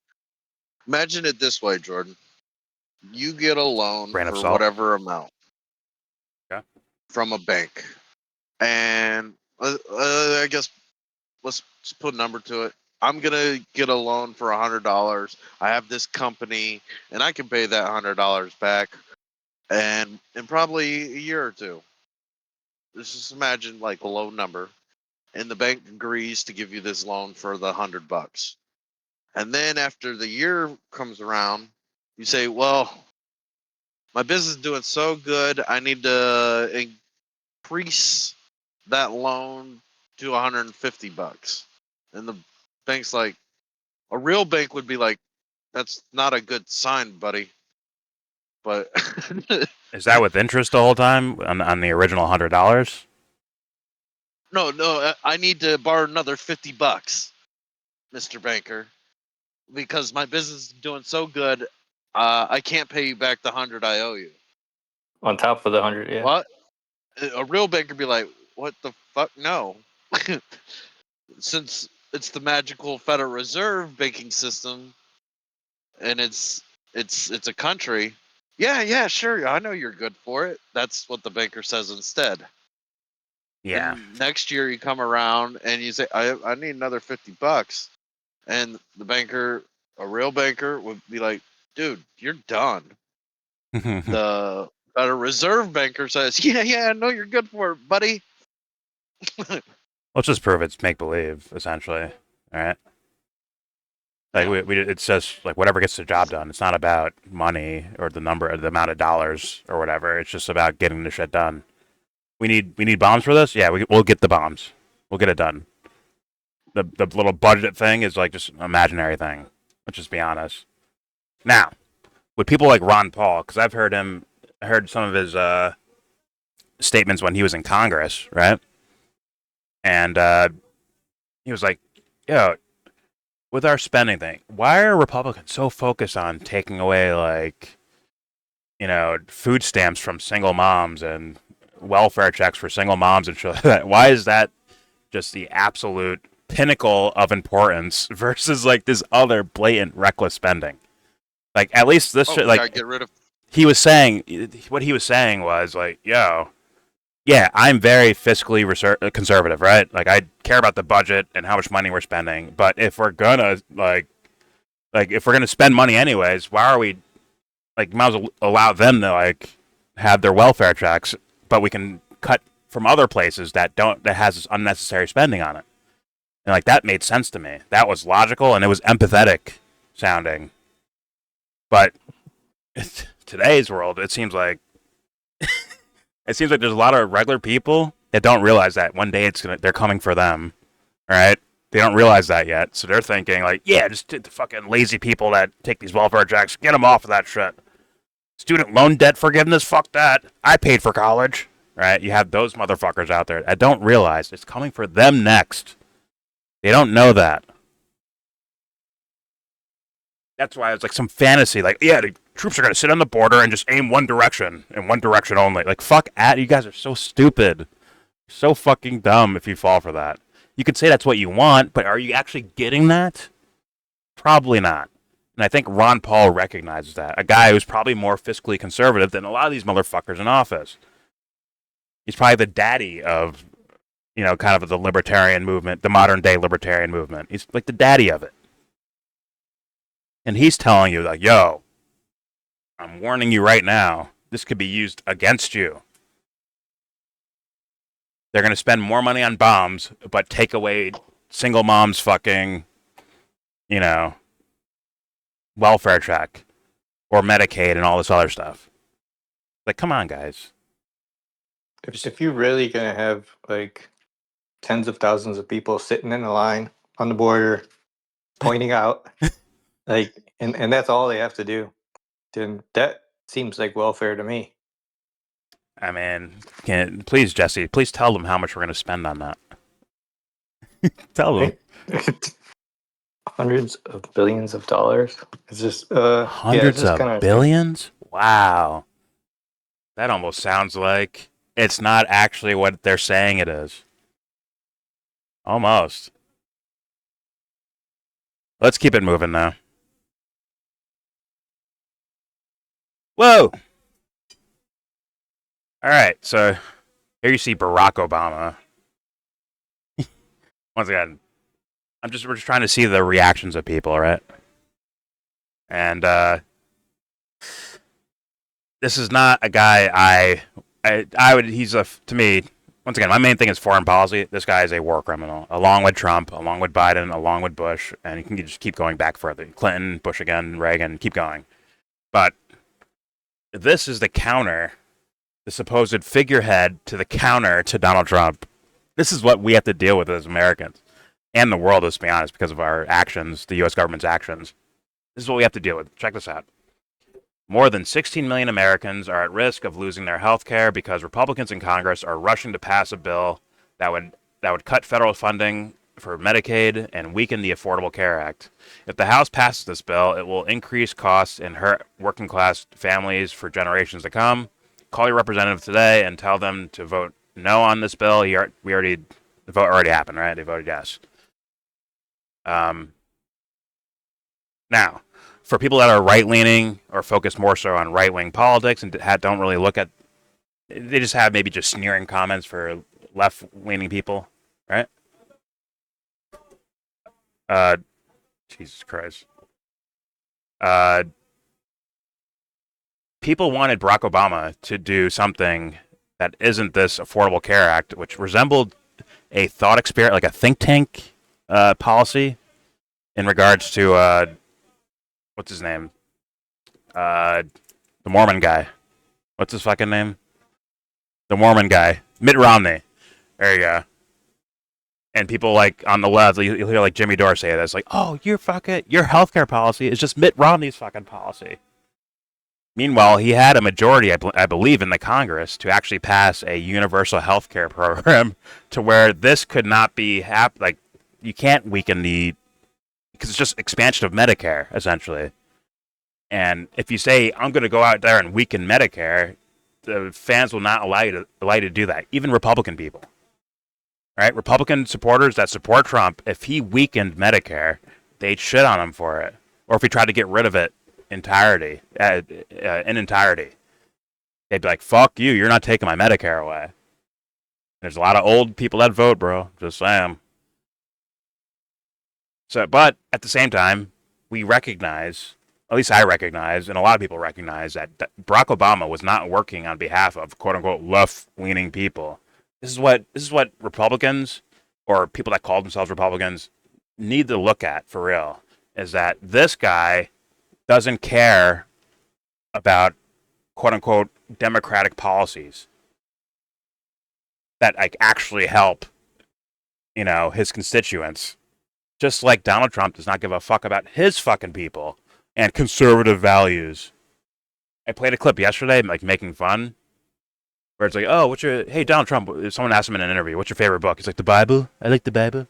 Imagine it this way, Jordan. You get a loan Grain of for salt. whatever amount Okay. from a bank, and I guess let's just put a number to it. I'm gonna get a loan for $100. I have this company, and I can pay that $100 back, and in probably a year or two. Let's just imagine like a low number, and the bank agrees to give you this loan for the $100. And then after the year comes around, you say, "Well, my business is doing so good, I need to increase that loan to $150." And the bank's like, a real bank would be like, "That's not a good sign, buddy." But Is that with interest the whole time on the original $100? no, I need to borrow another $50, Mr. Banker, because my business is doing so good. I can't pay you back the 100 I owe you. On top of the 100, yeah. What? A real banker would be like, "What the fuck? No." Since it's the magical Federal Reserve banking system, and it's a country. Yeah, sure. I know you're good for it. That's what the banker says instead. Yeah. Then next year you come around and you say, I need another $50, and the banker, a real banker, would be like, "Dude, you're done." The Federal Reserve banker says, "Yeah, I know you're good for it, buddy." Let's just prove it's make believe, essentially. All right. Like Yeah. it's just like whatever gets the job done. It's not about money or the number, or the amount of dollars or whatever. It's just about getting the shit done. We need bombs for this. Yeah, we'll get the bombs. We'll get it done. The little budget thing is like just an imaginary thing. Let's just be honest. Now, with people like Ron Paul, because I heard some of his statements when he was in Congress, right? And he was like, "Yo, with our spending thing, why are Republicans so focused on taking away like, food stamps from single moms and welfare checks for single moms and shit like that? Why is that just the absolute pinnacle of importance versus like this other blatant reckless spending? Like at least this Oh, shit, we gotta like get rid of. he was saying, what he was saying was like, yo, yeah, I'm very fiscally conservative, right? Like I care about the budget and how much money we're spending, but if we're gonna if we're gonna spend money anyways, why are we like might as well allow them to like have their welfare checks, but we can cut from other places that has unnecessary spending on it. And like that made sense to me. That was logical and it was empathetic sounding. But today's world, it seems like there's a lot of regular people that don't realize that one day they're coming for them. All right? They don't realize that yet. So they're thinking like, yeah, just the fucking lazy people that take these welfare checks, get them off of that shit. Student loan debt forgiveness, fuck that. I paid for college. Right? You have those motherfuckers out there that don't realize it's coming for them next. They don't know that. That's why it's like some fantasy. Like, yeah, the troops are going to sit on the border and just aim one direction and one direction only. Like, fuck at you guys are so stupid. So fucking dumb if you fall for that. You could say that's what you want, but are you actually getting that? Probably not. And I think Ron Paul recognizes that. A guy who's probably more fiscally conservative than a lot of these motherfuckers in office. He's probably the daddy of, kind of the libertarian movement, the modern day libertarian movement. He's like the daddy of it. And he's telling you, like, yo, I'm warning you right now, this could be used against you. They're going to spend more money on bombs, but take away single mom's fucking, welfare check or Medicaid and all this other stuff. Like, come on, guys. If you're really gonna have like tens of thousands of people sitting in a line on the border, pointing out, like, and that's all they have to do, then that seems like welfare to me. I mean, please, Jesse, please tell them how much we're going to spend on that. Tell them. Hundreds of billions of dollars. It's just hundreds of billions? Wow. That almost sounds like it's not actually what they're saying it is. Almost. Let's keep it moving now. Whoa! All right, so here you see Barack Obama. Once again, we're just trying to see the reactions of people, right? And this is not a guy I would. To me, once again, my main thing is foreign policy. This guy is a war criminal, along with Trump, along with Biden, along with Bush, and you can just keep going back further. Clinton, Bush again, Reagan, keep going. But this is the counter. The supposed figurehead to the counter to Donald Trump. This is what we have to deal with as Americans. And the world, let's be honest, because of our actions, the U.S. government's actions. This is what we have to deal with. Check this out. More than 16 million Americans are at risk of losing their health care because Republicans in Congress are rushing to pass a bill that would cut federal funding for Medicaid and weaken the Affordable Care Act. If the House passes this bill, it will increase costs and hurt working-class families for generations to come. Call your representative today and tell them to vote no on this bill. The vote already happened, right? They voted yes. Now, for people that are right-leaning or focus more so on right-wing politics and don't really look at, they just have maybe just sneering comments for left-leaning people, right? Jesus Christ. People wanted Barack Obama to do something that isn't this Affordable Care Act, which resembled a thought experiment, like a think tank policy in regards to, what's his name? The Mormon guy. What's his fucking name? The Mormon guy. Mitt Romney. There you go. And people like on the left, you'll hear like Jimmy Dore say this, like, oh, your healthcare policy is just Mitt Romney's fucking policy. Meanwhile, he had a majority, I believe, in the Congress to actually pass a universal health care program to where this could not be like, you can't weaken because it's just expansion of Medicare, essentially. And if you say, I'm going to go out there and weaken Medicare, the fans will not allow you to do that, even Republican people. Right? Republican supporters that support Trump, if he weakened Medicare, they'd shit on him for it. Or if he tried to get rid of it in entirety, they'd be like, fuck you, you're not taking my Medicare away. There's a lot of old people that vote, bro. Just saying. So, but at the same time, we recognize at least I recognize, and a lot of people recognize, that Barack Obama was not working on behalf of quote unquote left-leaning people. This is what Republicans, or people that call themselves Republicans, need to look at for real. Is that this guy doesn't care about quote unquote democratic policies that like actually help, his constituents. Just like Donald Trump does not give a fuck about his fucking people and conservative values. I played a clip yesterday, like making fun, where it's like, oh, hey, Donald Trump, if someone asked him in an interview, what's your favorite book? He's like, the Bible. I like the Bible.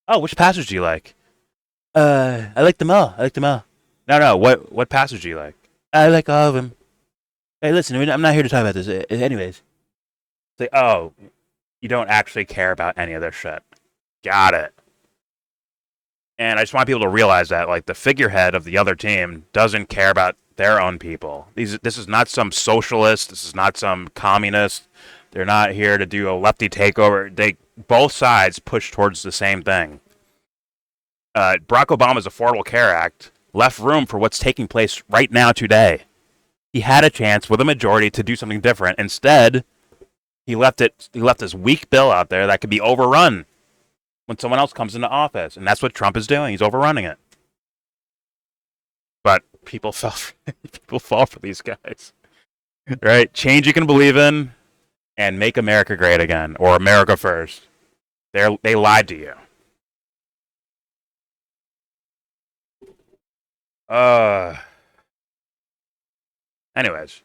Oh, which passage do you like? I like them all. No, what passage do you like? I like all of them. Hey, listen, I'm not here to talk about this. Anyways. It's like, oh, you don't actually care about any of this shit. Got it. And I just want people to realize that, like, the figurehead of the other team doesn't care about their own people. This is not some socialist. This is not some communist. They're not here to do a lefty takeover. Both sides push towards the same thing. Barack Obama's Affordable Care Act left room for what's taking place right now today. He had a chance with a majority to do something different. Instead, he left this weak bill out there that could be overrun when someone else comes into office, and that's what Trump is doing. He's overrunning it. But people fall for these guys, right? Change you can believe in, and make America great again, or America first. They lied to you. Anyways,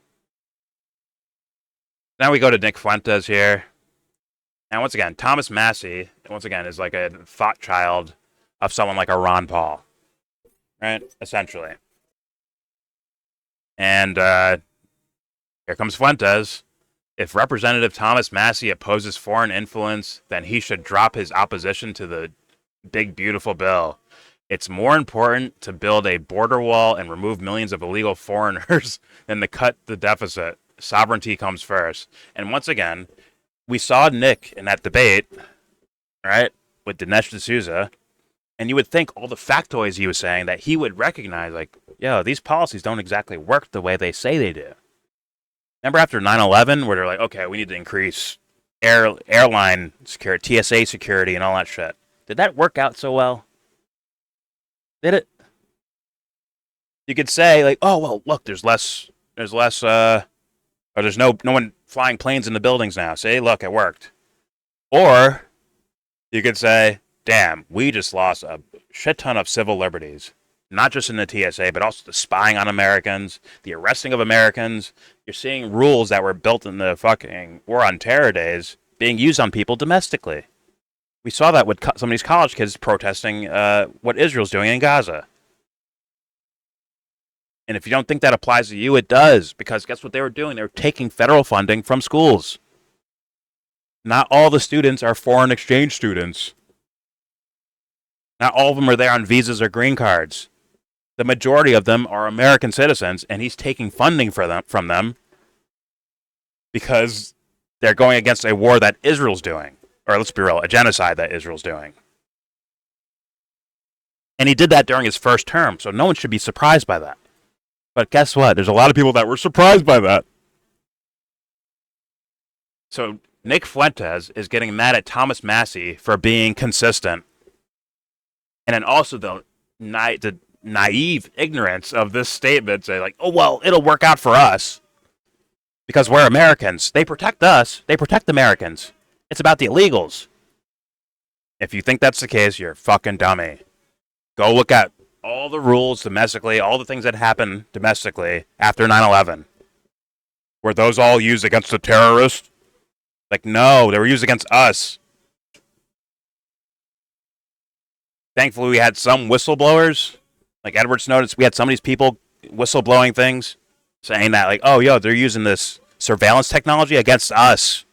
now we go to Nick Fuentes here. And once again, Thomas Massie, is like a thought child of someone like a Ron Paul, right? Essentially. And here comes Fuentes. If Representative Thomas Massie opposes foreign influence, then he should drop his opposition to the big, beautiful bill. It's more important to build a border wall and remove millions of illegal foreigners than to cut the deficit. Sovereignty comes first. And once again, we saw Nick in that debate, right, with Dinesh D'Souza, and you would think all the factoids he was saying that he would recognize, like, yo, these policies don't exactly work the way they say they do. Remember after 9/11, where they're like, okay, we need to increase airline security, TSA security, and all that shit. Did that work out so well? Did it? You could say, like, oh, well, look, there's no one flying planes in the buildings now. Say, look, it worked. Or you could say, damn, we just lost a shit ton of civil liberties. Not just in the TSA, but also the spying on Americans, the arresting of Americans. You're seeing rules that were built in the fucking War on Terror days being used on people domestically. We saw that with some of these college kids protesting what Israel's doing in Gaza. And if you don't think that applies to you, it does. Because guess what they were doing? They were taking federal funding from schools. Not all the students are foreign exchange students. Not all of them are there on visas or green cards. The majority of them are American citizens, and he's taking funding from them because they're going against a war that Israel's doing. Or let's be real, a genocide that Israel's doing. And he did that during his first term, so no one should be surprised by that. But guess what? There's a lot of people that were surprised by that. So Nick Fuentes is getting mad at Thomas Massie for being consistent. And then also the naive ignorance of this statement, say like, oh, well, it'll work out for us because we're Americans. They protect us. They protect Americans. It's about the illegals. If you think that's the case, you're a fucking dummy. Go look at all the rules domestically, all the things that happened domestically after 9/11. Were those all used against the terrorists? Like, no, they were used against us. Thankfully, we had some whistleblowers. Like Edward Snowden, we had some of these people whistleblowing things, saying that, like, oh, yo, they're using this surveillance technology against us.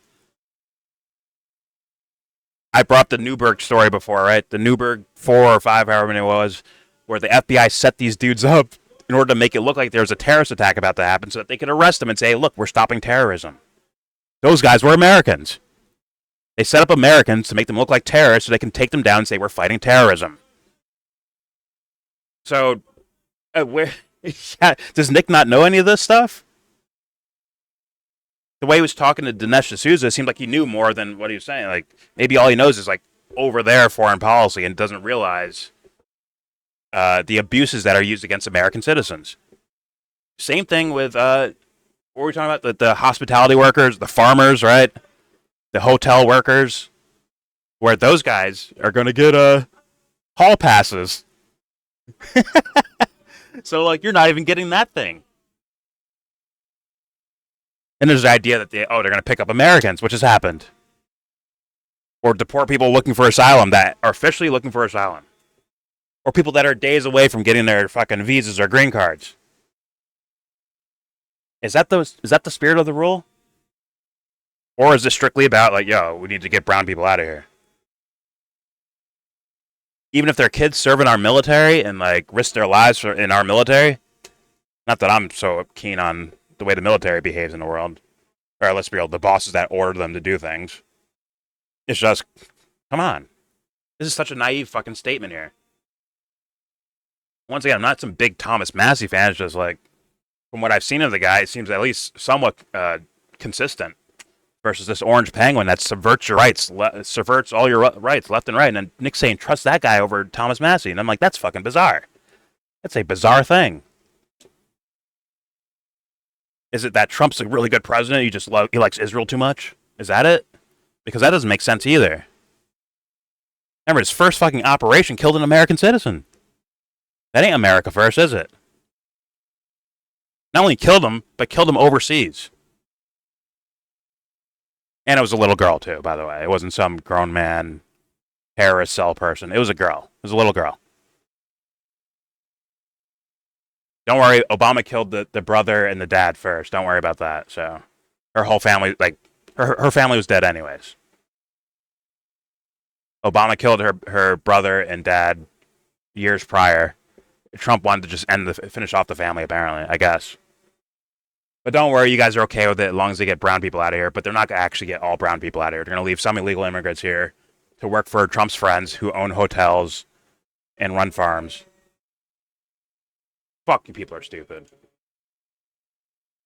I brought up the Newberg story before, right? The Newberg 4 or 5, however many it was, where the FBI set these dudes up in order to make it look like there was a terrorist attack about to happen so that they could arrest them and say, look, we're stopping terrorism. Those guys were Americans. They set up Americans to make them look like terrorists so they can take them down and say, we're fighting terrorism. So, Yeah. Does Nick not know any of this stuff? The way he was talking to Dinesh D'Souza, it seemed like he knew more than what he was saying. Like, maybe all he knows is, like, over there foreign policy and doesn't realize the abuses that are used against American citizens. Same thing with, what were we talking about? The hospitality workers, the farmers, right? The hotel workers, where those guys are going to get hall passes. So, like, you're not even getting that thing. And there's the idea that they're going to pick up Americans, which has happened. Or deport people looking for asylum that are officially looking for asylum. Or people that are days away from getting their fucking visas or green cards. Is that the spirit of the rule? Or is this strictly about, like, yo, we need to get brown people out of here? Even if their kids serve in our military and, like, risk their lives in our military. Not that I'm so keen on the way the military behaves in the world. Or let's be real, the bosses that order them to do things. It's just, come on. This is such a naive fucking statement here. Once again, I'm not some big Thomas Massey fan. It's just like, from what I've seen of the guy, it seems at least somewhat consistent. Versus this orange penguin that subverts your rights, subverts all your rights left and right. And then Nick's saying, trust that guy over Thomas Massey. And I'm like, that's fucking bizarre. That's a bizarre thing. Is it that Trump's a really good president? He likes Israel too much? Is that it? Because that doesn't make sense either. Remember, his first fucking operation killed an American citizen. That ain't America first, is it? Not only killed him, but killed him overseas. And it was a little girl, too, by the way. It wasn't some grown man, terrorist cell person. It was a girl. It was a little girl. Don't worry, Obama killed the brother and the dad first. Don't worry about that. So, her whole family, like, her family was dead anyways. Obama killed her brother and dad years prior. Trump wanted to just finish off the family, apparently, I guess. But don't worry, you guys are okay with it as long as they get brown people out of here. But they're not going to actually get all brown people out of here. They're going to leave some illegal immigrants here to work for Trump's friends who own hotels and run farms. Fuck, you people are stupid.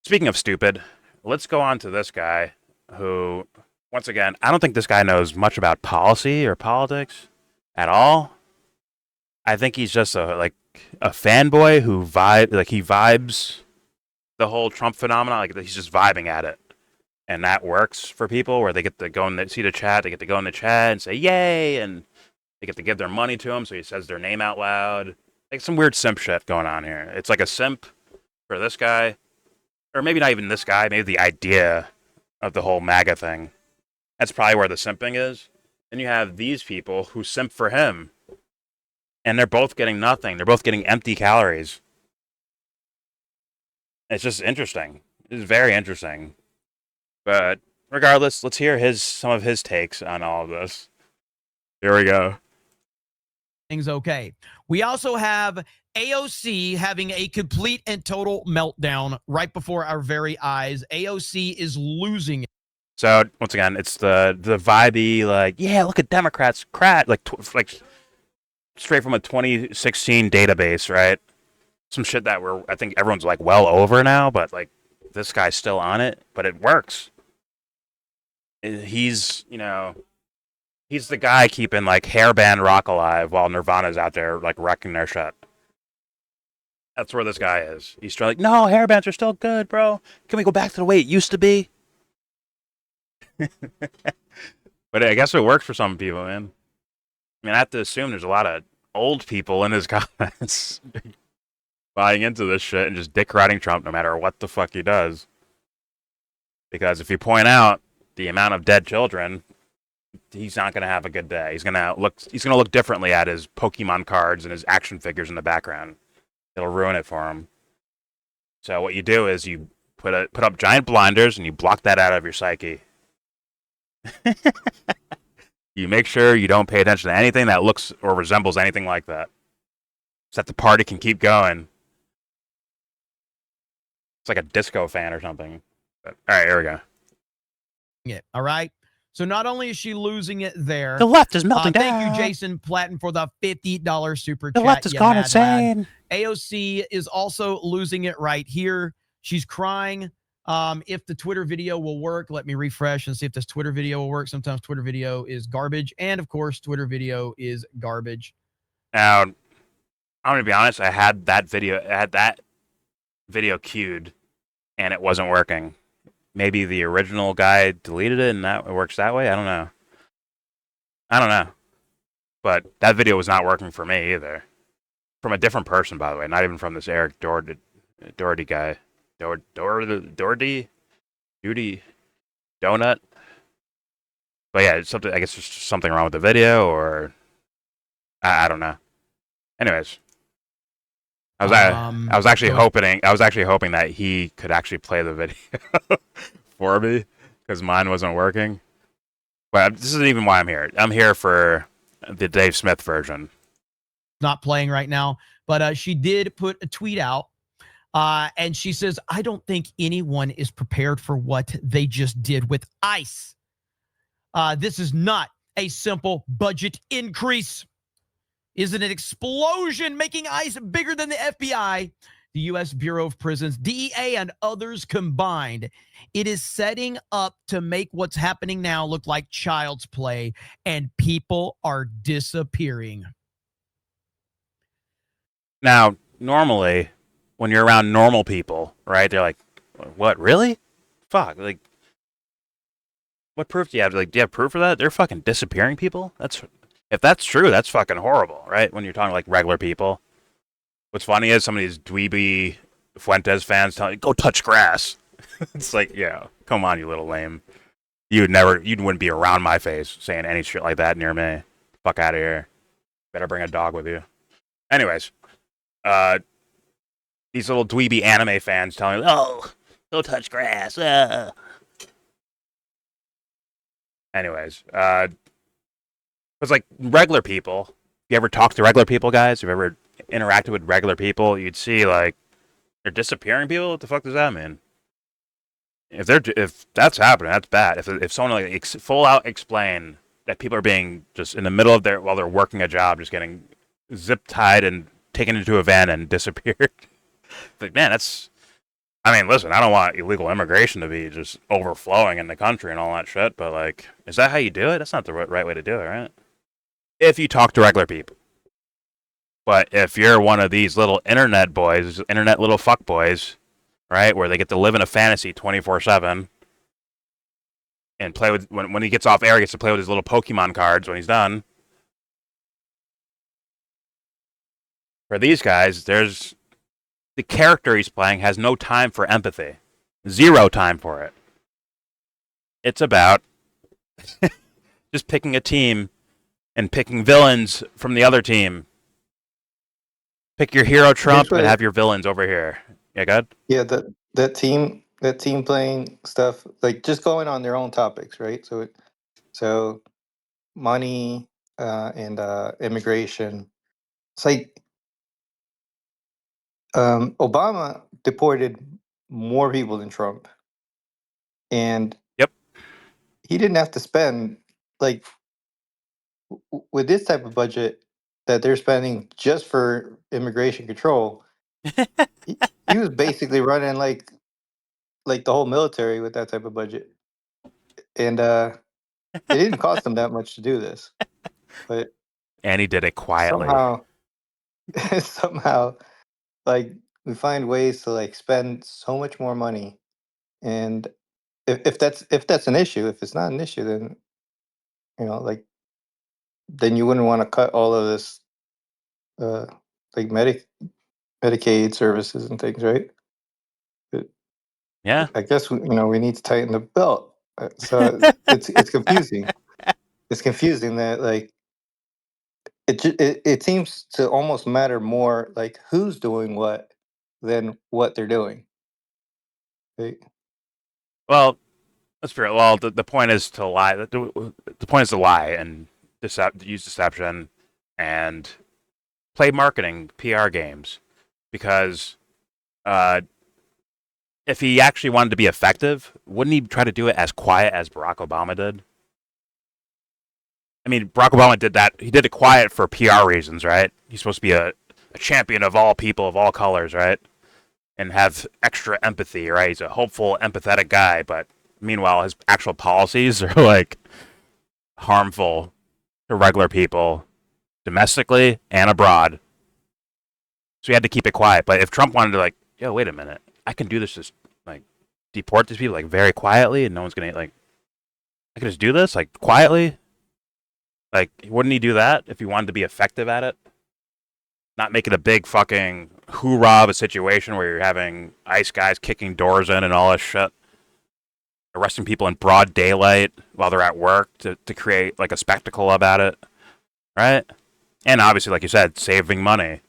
Speaking of stupid, let's go on to this guy who, once again, I don't think this guy knows much about policy or politics at all. I think he's just a fanboy who vibes the whole Trump phenomenon. Like, he's just vibing at it. And that works for people where they get to go and see the chat. They get to go in the chat and say, yay. And they get to give their money to him. So he says their name out loud. Like some weird simp shit going on here. It's like a simp for this guy. Or maybe not even this guy. Maybe the idea of the whole MAGA thing. That's probably where the simping is. Then you have these people who simp for him. And they're both getting nothing. They're both getting empty calories. It's just interesting. It's very interesting. But regardless, let's hear some of his takes on all of this. Here we go. Things okay. We also have AOC having a complete and total meltdown right before our very eyes. AOC is losing it. So once again, it's the vibey, like, yeah, look at Democrats, like straight from a 2016 database, right? Some shit that I think everyone's like well over now, but like this guy's still on it, but it works. He's the guy keeping like hairband rock alive while Nirvana's out there like wrecking their shit. That's where this guy is. He's trying like, no, hairbands are still good, bro. Can we go back to the way it used to be? But I guess it works for some people, man. I mean, I have to assume there's a lot of old people in his comments buying into this shit and just dick riding Trump no matter what the fuck he does. Because if you point out the amount of dead children, he's not going to have a good day. He's going to look differently at his Pokemon cards and his action figures in the background. It'll ruin it for him. So what you do is you put up giant blinders and you block that out of your psyche. You make sure you don't pay attention to anything that looks or resembles anything like that. So that the party can keep going. It's like a disco fan or something. But, all right, here we go. Yeah, all right. So not only is she losing it there, The left is melting down. Thank you, Jason Platten, for the $50 super The chat. left has you gone mad lad. insane. AOC is also losing it right here. She's crying. If the Twitter video will work, let me refresh and see if this Twitter video will work. Sometimes Twitter video is garbage. And of course, Twitter video is garbage. Now, I'm going to be honest. I had that video queued and it wasn't working. Maybe the original guy deleted it and that works that way. I don't know. But that video was not working for me either. From a different person, by the way. Not even from this Eric Doherty guy. Doherty? Judy? Donut? But yeah, it's something. I guess there's something wrong with the video, or I don't know. Anyways, I was actually hoping that he could actually play the video for me because mine wasn't working. But this isn't even why I'm here. I'm here for the Dave Smith version. Not playing right now, but she did put a tweet out, and she says, "I don't think anyone is prepared for what they just did with ICE. This is not a simple budget increase. Is it an explosion making ICE bigger than the FBI, the U.S. Bureau of Prisons, DEA, and others combined? It is setting up to make what's happening now look like child's play, and people are disappearing." Now, normally, when you're around normal people, right, they're like, what, really? Fuck, like, what proof do you have? Like, do you have proof for that? They're fucking disappearing people? If that's true, that's fucking horrible, right? When you're talking like regular people. What's funny is some of these dweeby Fuentes fans telling you, go touch grass. It's like, yeah, come on, you little lame. You wouldn't be around my face saying any shit like that near me. Fuck out of here. Better bring a dog with you. Anyways, these little dweeby anime fans telling you, oh, go touch grass. Anyways, it's like regular people. You ever talk to regular people, guys? You ever interacted with regular people? You'd see like they're disappearing people. What the fuck does that mean? If that's happening, that's bad. If someone like full out explain that people are being just in the middle of while they're working a job, just getting zip tied and taken into a van and disappeared. Like, man, that's. I mean, listen, I don't want illegal immigration to be just overflowing in the country and all that shit, but like, is that how you do it? That's not the right way to do it, right? If you talk to regular people. But if you're one of these little internet little fuck boys, right, where they get to live in a fantasy 24/7 and play with, when he gets off air, he gets to play with his little Pokemon cards when he's done. For these guys, the character he's playing has no time for empathy. Zero time for it. It's about just picking a team and picking villains from the other team. Pick your hero Trump and have your villains over here. Yeah, good? Yeah, that team playing stuff, like just going on their own topics, right? So money and immigration. It's like Obama deported more people than Trump, and Yep. he didn't have to spend like with this type of budget that they're spending just for immigration control. he was basically running like the whole military with that type of budget, and it didn't cost him that much to do this, but And he did it quietly. somehow, like we find ways to like spend so much more money, and if that's an issue, if it's not an issue, then like then you wouldn't want to cut all of this, like Medicaid services and things, right? But Yeah. I guess we need to tighten the belt. So it's confusing. It's confusing that like it seems to almost matter more like who's doing what than what they're doing. Right? Well, let's figure it. Well, the point is to lie. The point is to lie and use deception and play marketing PR games, because if he actually wanted to be effective, wouldn't he try to do it as quiet as Barack Obama did? I mean, Barack Obama did that. He did it quiet for PR reasons, right? He's supposed to be a champion of all people of all colors, right? And have extra empathy, right? He's a hopeful, empathetic guy, but meanwhile, his actual policies are like harmful to regular people, domestically and abroad. So he had to keep it quiet. But if Trump wanted to, like, yo, wait a minute, I can do this, just like deport these people like very quietly, and no one's gonna like, I can just do this like quietly. Like, wouldn't he do that if he wanted to be effective at it? Not make it a big fucking hoorah of a situation where you're having ICE guys kicking doors in and all this shit. Arresting people in broad daylight while they're at work to create like a spectacle about it. Right? And obviously, like you said, saving money.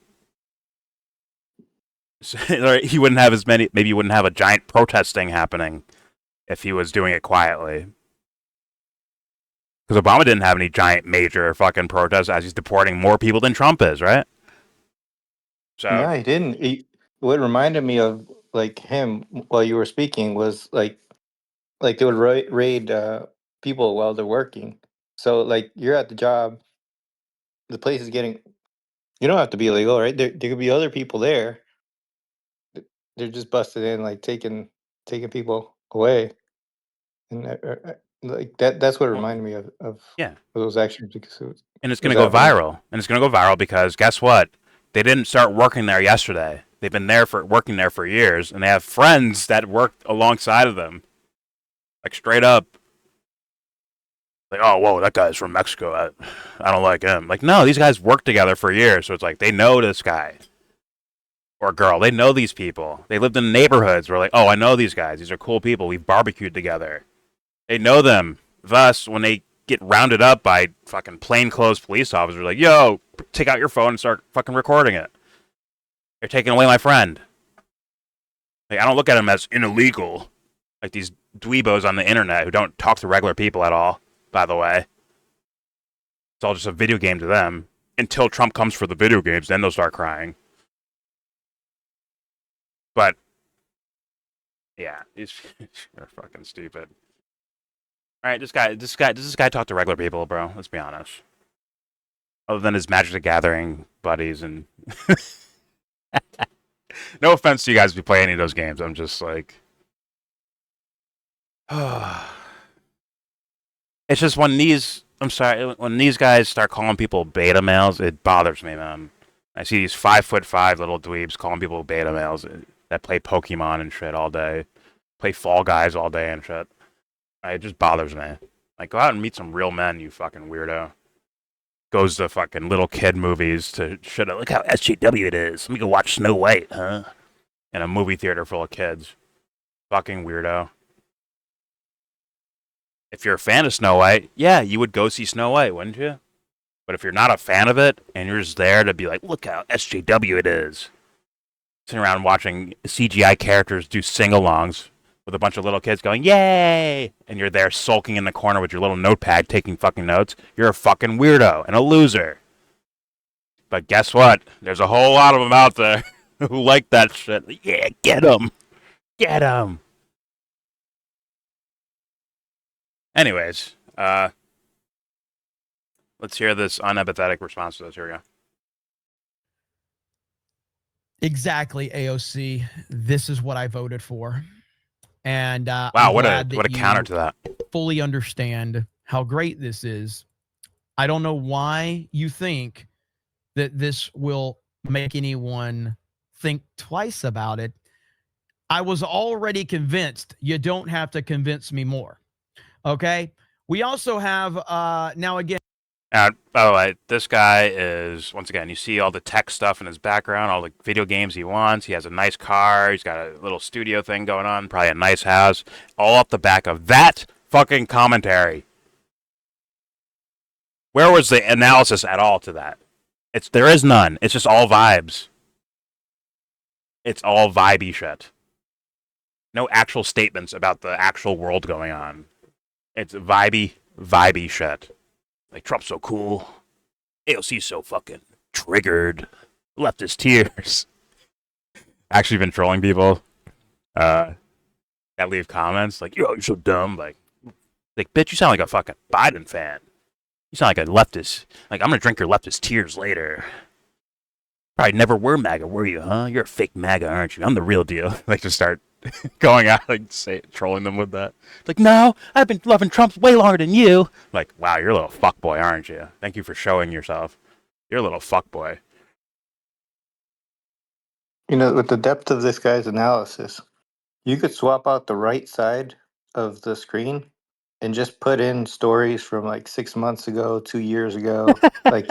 He wouldn't have as many, maybe you wouldn't have a giant protest thing happening if he was doing it quietly. Because Obama didn't have any giant major fucking protests as he's deporting more people than Trump is, right? So No, he didn't. What reminded me of like him while you were speaking was like they would raid people while they're working. So like you're at the job, the place is getting. You don't have to be illegal, right? There could be other people there. They're just busted in, like taking people away, and like that's what it well, reminded me of yeah. those actions because And it's it was going to go happening. viral. And it's going to go viral because guess what? They didn't start working there yesterday. They've been working there for years, and they have friends that worked alongside of them. Like, straight up. Like, oh, whoa, that guy's from Mexico. I don't like him. Like, no, these guys worked together for years, so it's like they know this guy or girl. They know these people. They lived in neighborhoods where, like, oh, I know these guys. These are cool people. We've barbecued together. They know them. Thus, when they get rounded up by fucking plainclothes police officers, like, yo, take out your phone and start fucking recording it. You're taking away my friend. Like, I don't look at them as illegal. Like these dweebos on the internet who don't talk to regular people at all, by the way. It's all just a video game to them. Until Trump comes for the video games, then they'll start crying. But, yeah, they're fucking stupid. Alright, does this guy talk to regular people, bro? Let's be honest. Other than his Magic the Gathering buddies and... No offense to you guys if you play any of those games. I'm just like... It's just when these... I'm sorry, when these guys start calling people beta males, it bothers me, man. I see these 5'5" little dweebs calling people beta males that play Pokemon and shit all day. Play Fall Guys all day and shit. It just bothers me. Like, go out and meet some real men, you fucking weirdo. Goes to fucking little kid movies to shit. Look how SJW it is. Let me go watch Snow White, huh? In a movie theater full of kids. Fucking weirdo. If you're a fan of Snow White, yeah, you would go see Snow White, wouldn't you? But if you're not a fan of it, and you're just there to be like, look how SJW it is. Sitting around watching CGI characters do sing-alongs with a bunch of little kids going, yay! And you're there sulking in the corner with your little notepad taking fucking notes. You're a fucking weirdo and a loser. But guess what? There's a whole lot of them out there who like that shit. Yeah, get them. Get them. Anyways, let's hear this unempathetic response to this. Here we go. Exactly, AOC. This is what I voted for. And wow, what a counter to that. Fully understand how great this is. I don't know why you think that this will make anyone think twice about it. I was already convinced. You don't have to convince me more. Okay? We also have, now again. By the way, this guy is, once again, you see all the tech stuff in his background, all the video games he wants. He has a nice car. He's got a little studio thing going on, probably a nice house. All off the back of that fucking commentary. Where was the analysis at all to that? There is none. It's just all vibes. It's all vibey shit. No actual statements about the actual world going on. It's vibey shit. Like, Trump's so cool. AOC's so fucking triggered. Leftist tears. Actually been trolling people that leave comments like, yo, you're so dumb. Like, bitch, you sound like a fucking Biden fan. You sound like a leftist. Like, I'm gonna drink your leftist tears later. Probably never were MAGA, were you, huh? You're a fake MAGA, aren't you? I'm the real deal. Like, to start going out, like, trolling them with that. Like, no, I've been loving Trump way longer than you. Like, wow, you're a little fuckboy, aren't you? Thank you for showing yourself. You're a little fuckboy. With the depth of this guy's analysis, you could swap out the right side of the screen and just put in stories from like 6 months ago, 2 years ago, like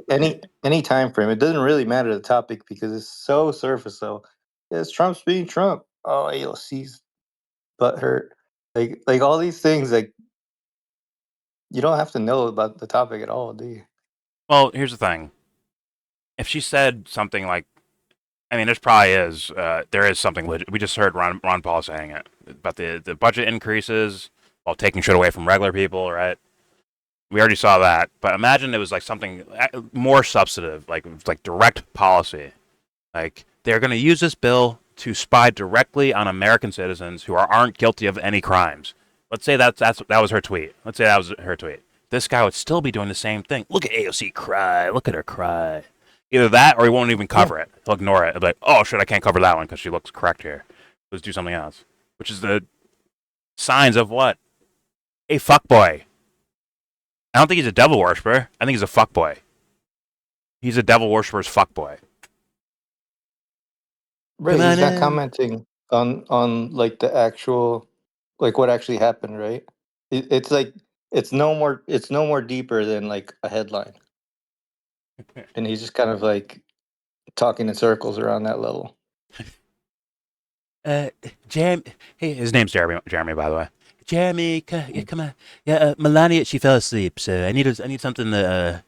any time frame. It doesn't really matter the topic because it's so surface level. Yes, Trump's being Trump. Oh, AOC's butt hurt. Like all these things, like you don't have to know about the topic at all, do you? Well, here's the thing. If she said something like, I mean, there's probably is, there is something legit. We just heard Ron Paul saying it about the budget increases while taking shit away from regular people, right? We already saw that, but imagine it was like something more substantive, like direct policy. Like, they're going to use this bill to spy directly on American citizens who aren't guilty of any crimes. Let's say that was her tweet. Let's say that was her tweet. This guy would still be doing the same thing. Look at AOC cry. Look at her cry. Either that or he won't even cover it. He'll ignore it. He'll be like, oh, shit, I can't cover that one because she looks correct here. Let's do something else. Which is the signs of what? A fuckboy. I don't think he's a devil worshiper. I think he's a fuckboy. He's a devil worshiper's fuckboy. Right, he's not commenting on like the actual, like what actually happened, right? It's like it's no more deeper than like a headline, and he's just kind of like talking in circles around that level. Jeremy, hey, his name's Jeremy, by the way. Jeremy, come on. Yeah, Melania, she fell asleep, so I need something to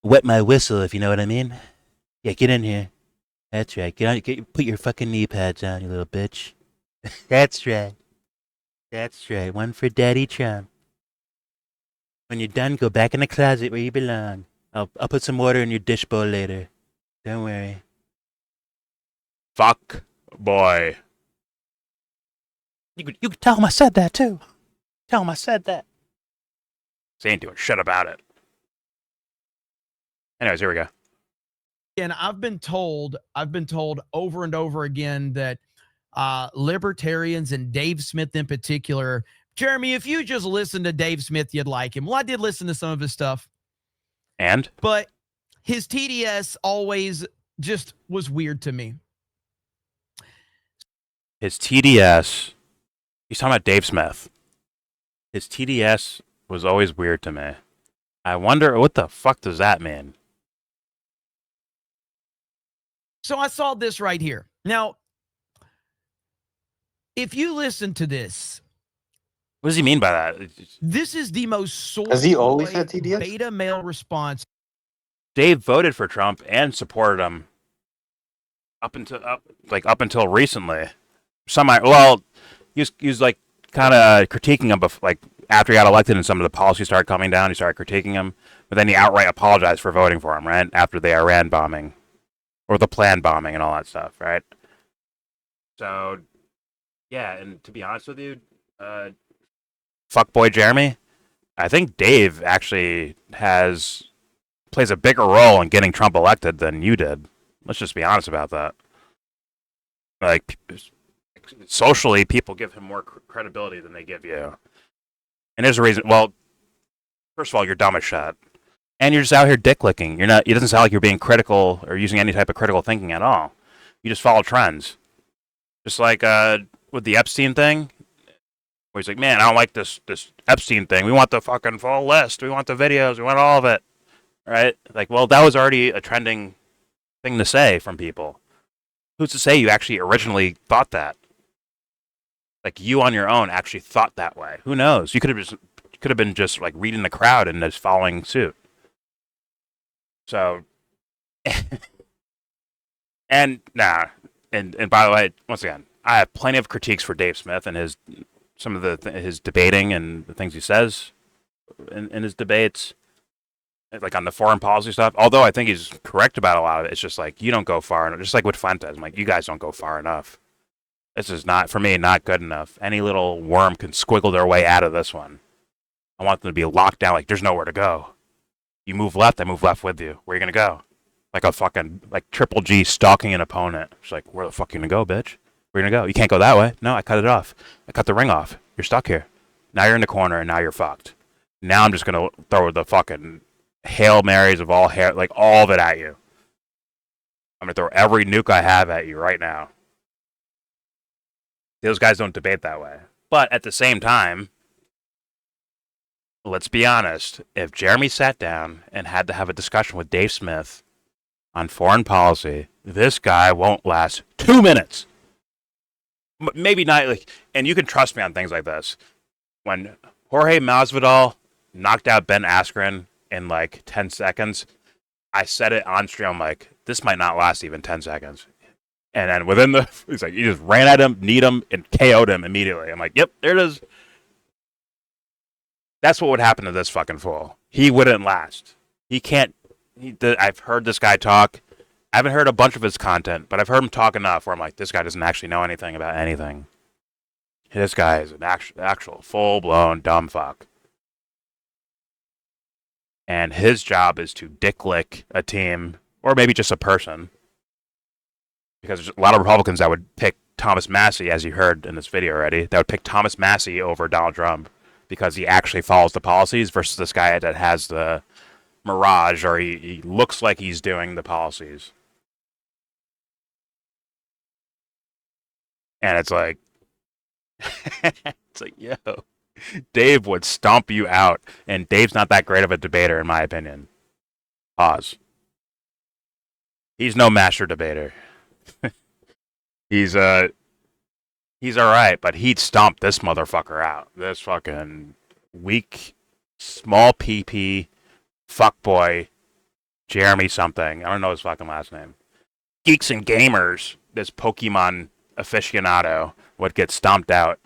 wet my whistle, if you know what I mean. Yeah, get in here. That's right. Put your fucking knee pads on, you little bitch. That's right. That's right. One for Daddy Trump. When you're done, go back in the closet where you belong. I'll put some water in your dish bowl later. Don't worry. Fuck boy. You could tell him I said that too. Tell him I said that. They ain't doing shit about it. Anyways, here we go. And I've been told over and over again that libertarians and Dave Smith in particular, Jeremy, if you just listen to Dave Smith, you'd like him. Well, I did listen to some of his stuff. But his TDS always just was weird to me. His TDS, he's talking about Dave Smith. His TDS was always weird to me. I wonder, what the fuck does that mean? So I saw this right here. Now, if you listen to this, what does he mean by that? This is the most soy Has he always had TDS? beta male response. Dave voted for Trump and supported him up until recently. He was like kind of critiquing him, like after he got elected and some of the policies started coming down, he started critiquing him. But then he outright apologized for voting for him, right? After the Iran bombing. Or the planned bombing and all that stuff, right? So, yeah, and to be honest with you, fuckboy Jeremy, I think Dave actually plays a bigger role in getting Trump elected than you did. Let's just be honest about that. Like, socially, people give him more credibility than they give you. And there's a reason. Well, first of all, you're dumb as shit. And you're just out here dick licking. It doesn't sound like you're being critical or using any type of critical thinking at all. You just follow trends. Just like with the Epstein thing, where he's like, man, I don't like this Epstein thing. We want the fucking full list. We want the videos. We want all of it. Right? Like, well, that was already a trending thing to say from people. Who's to say you actually originally thought that? Like, you on your own actually thought that way. Who knows? You could have been just like reading the crowd and just following suit. So, and by the way, once again, I have plenty of critiques for Dave Smith and some of his debating and the things he says in his debates, like on the foreign policy stuff. Although I think he's correct about a lot of it, it's just like you don't go far enough. Just like with Fuentes, I'm like, you guys don't go far enough. This is not, for me, not good enough. Any little worm can squiggle their way out of this one. I want them to be locked down, like there's nowhere to go. You move left, I move left with you. Where are you gonna go? Like a fucking like Triple G stalking an opponent. It's like, where the fuck you gonna go, bitch? Where you gonna go? You can't go that way. No, I cut it off. I cut the ring off. You're stuck here. Now you're in the corner, and now you're fucked. Now I'm just gonna throw the fucking Hail Marys of all hair, like all of it at you. I'm gonna throw every nuke I have at you right now. Those guys don't debate that way. But at the same time, let's be honest. If Jeremy sat down and had to have a discussion with Dave Smith on foreign policy, this guy won't last 2 minutes. Maybe not. Like, and you can trust me on things like this. When Jorge Masvidal knocked out Ben Askren in like 10 seconds, I said it on stream. I'm like, this might not last even 10 seconds. And then within the, he's like, you just ran at him, kneed him, and KO'd him immediately. I'm like, yep, there it is. That's what would happen to this fucking fool. He wouldn't last. He can't. I've heard this guy talk. I haven't heard a bunch of his content, but I've heard him talk enough where I'm like, this guy doesn't actually know anything about anything. This guy is an actual full-blown dumb fuck. And his job is to dick lick a team, or maybe just a person. Because there's a lot of Republicans that would pick Thomas Massie, as you heard in this video already, that would pick Thomas Massie over Donald Trump because he actually follows the policies versus this guy that has the mirage, or he looks like he's doing the policies. And it's like, yo, Dave would stomp you out, and Dave's not that great of a debater, in my opinion. Pause. He's no master debater. He's all right, but he'd stomp this motherfucker out. This fucking weak, small PP fuckboy, Jeremy something. I don't know his fucking last name. Geeks and Gamers, this Pokemon aficionado, would get stomped out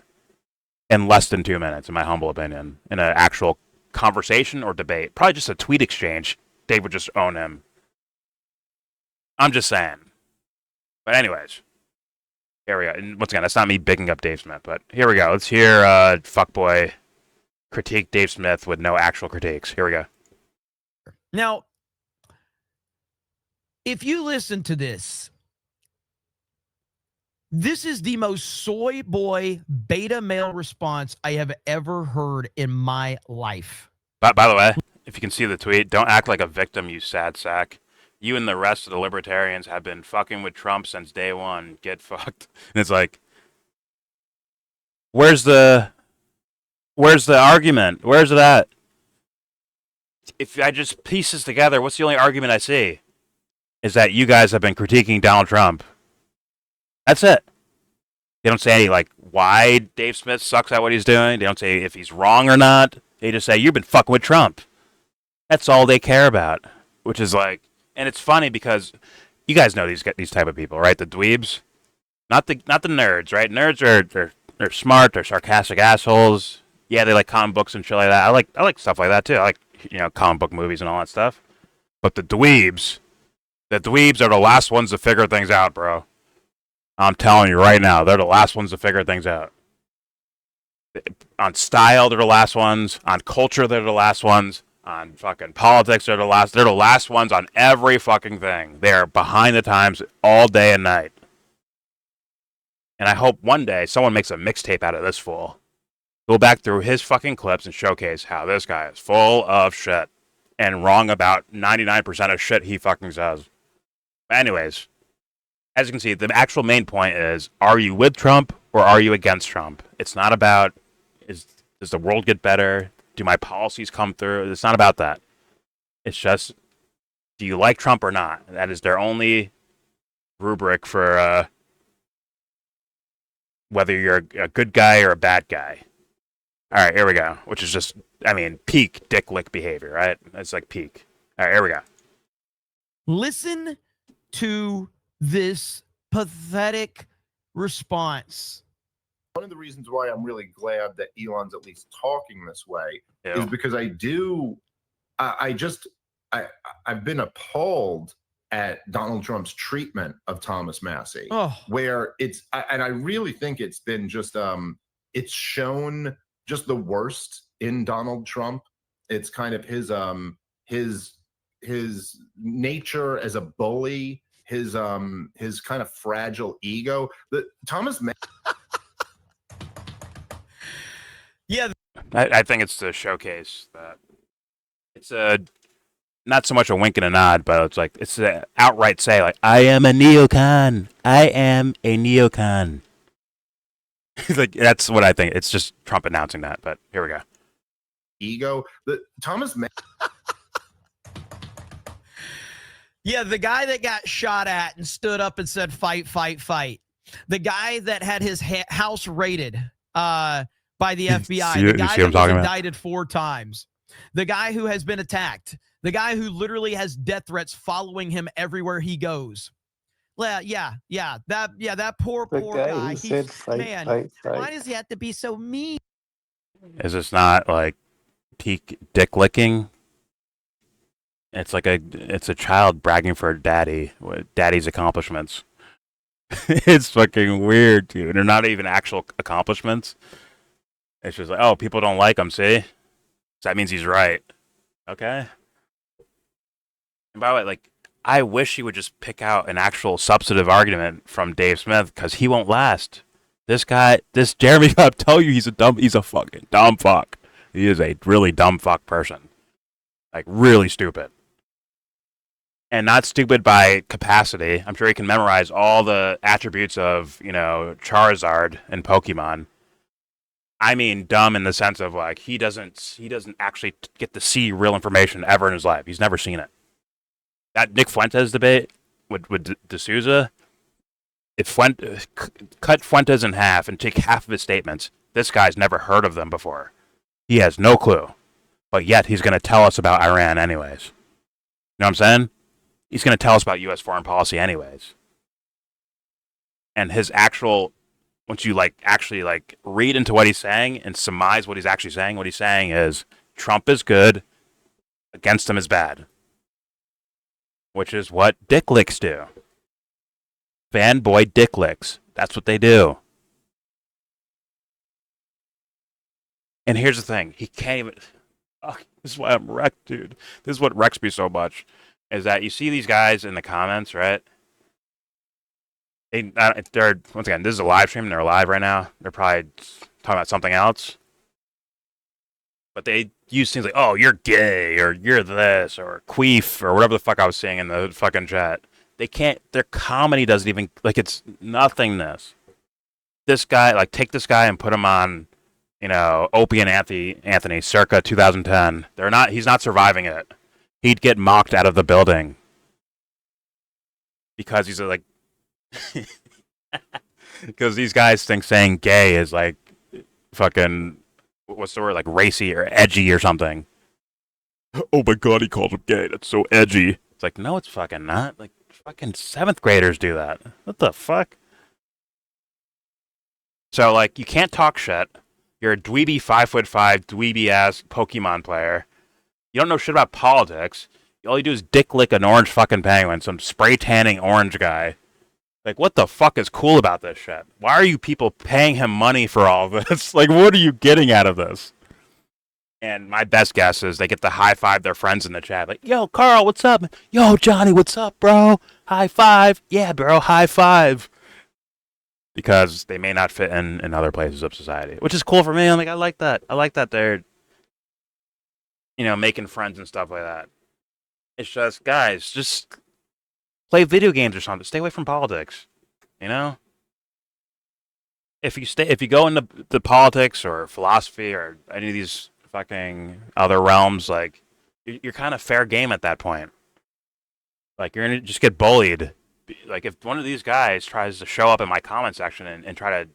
in less than 2 minutes, in my humble opinion, in an actual conversation or debate. Probably just a tweet exchange. Dave would just own him. I'm just saying. But anyways, here we go. And once again, that's not me bigging up Dave Smith, but here we go. Let's hear fuckboy critique Dave Smith with no actual critiques. Here we go. Now, if you listen to this, this is the most soy boy beta male response I have ever heard in my life. By the way, if you can see the tweet, don't act like a victim, you sad sack. You and the rest of the libertarians have been fucking with Trump since day one. Get fucked. And it's like, where's the argument? Where's it at? If I just piece this together, what's the only argument I see? Is that you guys have been critiquing Donald Trump. That's it. They don't say any, like, why Dave Smith sucks at what he's doing. They don't say if he's wrong or not. They just say, you've been fucking with Trump. That's all they care about. Which is like, and it's funny because you guys know these type of people, right? The dweebs. Not the nerds, right? Nerds they're smart, they're sarcastic assholes. Yeah, they like comic books and shit like that. I like stuff like that too. I like, comic book movies and all that stuff. But the dweebs are the last ones to figure things out, bro. I'm telling you right now, they're the last ones to figure things out. On style, they're the last ones. On culture, they're the last ones. On fucking politics, they're the last ones on every fucking thing. They're behind the times all day and night. And I hope one day someone makes a mixtape out of this fool. Go back through his fucking clips and showcase how this guy is full of shit and wrong about 99% of shit he fucking says. Anyways, as you can see, the actual main point is, are you with Trump or are you against Trump? It's not about, does the world get better? Do my policies come through? It's not about that. It's just, do you like Trump or not? That is their only rubric for whether you're a good guy or a bad guy. All right, here we go. Which is just, peak dick lick behavior, right? It's like peak. All right, here we go. Listen to this pathetic response. One of the reasons why I'm really glad that Elon's at least talking this way is because I've been appalled at Donald Trump's treatment of Thomas Massie, where and I really think it's been just, it's shown just the worst in Donald Trump. It's kind of his nature as a bully, his kind of fragile ego. Yeah, I think it's to showcase that it's a not so much a wink and a nod, but it's like it's to outright say like I am a neocon. I am a neocon. Like that's what I think. It's just Trump announcing that. But here we go. Ego. Yeah, the guy that got shot at and stood up and said, fight, fight, fight. The guy that had his house raided by the FBI. The guy that was indicted 4 times. The guy who has been attacked. The guy who literally has death threats following him everywhere he goes. Well, that poor guy. Who said fight. Why does he have to be so mean? Is this not like peak dick licking? It's like it's a child bragging for daddy's accomplishments. It's fucking weird, dude. They're not even actual accomplishments. It's just like, oh, people don't like him, see? So that means he's right. Okay. And by the way, like, I wish he would just pick out an actual substantive argument from Dave Smith, because he won't last. This Jeremy, I'll tell you, he's a fucking dumb fuck. He is a really dumb fuck person. Like, really stupid. And not stupid by capacity. I'm sure he can memorize all the attributes of, Charizard and Pokemon. I mean, dumb in the sense of, like, he doesn't actually get to see real information ever in his life. He's never seen it. That Nick Fuentes debate with D'Souza, cut Fuentes in half and take half of his statements. This guy's never heard of them before. He has no clue. But yet he's going to tell us about Iran anyways. You know what I'm saying? He's going to tell us about U.S. foreign policy anyways. And his once you actually read into what he's saying and surmise what he's actually saying is Trump is good, against him is bad. Which is what dick licks do. Fanboy dick licks. That's what they do. And here's the thing. He can't even... Oh, this is why I'm wrecked, dude. This is what wrecks me so much. Is that you see these guys in the comments, right? They're once again, this is a live stream. They're live right now. They're probably talking about something else. But they use things like, oh, you're gay, or you're this, or queef, or whatever the fuck I was saying in the fucking chat. They can't... Their comedy doesn't even... it's nothingness. This guy... take this guy and put him on... Opie and Anthony, circa 2010. He's not surviving it. He'd get mocked out of the building. Because he's because these guys think saying gay is fucking, what's the word, racy or edgy or something. Oh my god, he called him gay. That's so edgy. It's no, it's fucking not. Fucking 7th graders do that. What the fuck? So, you can't talk shit. You're a dweeby 5'5" dweeby-ass Pokemon player. You don't know shit about politics. All you do is dick lick an orange fucking penguin, some spray tanning orange guy. What the fuck is cool about this shit? Why are you people paying him money for all this? What are you getting out of this? And my best guess is they get to high five their friends in the chat. Yo, Carl, what's up? Yo, Johnny, what's up, bro? High five. Yeah, bro, high five. Because they may not fit in other places of society, which is cool for me. I like that. I like that they're, making friends and stuff like that. It's just, guys, just play video games or something. Stay away from politics. If you go into the politics or philosophy or any of these fucking other realms, you're kind of fair game at that point. You're gonna just get bullied. If one of these guys tries to show up in my comment section and try to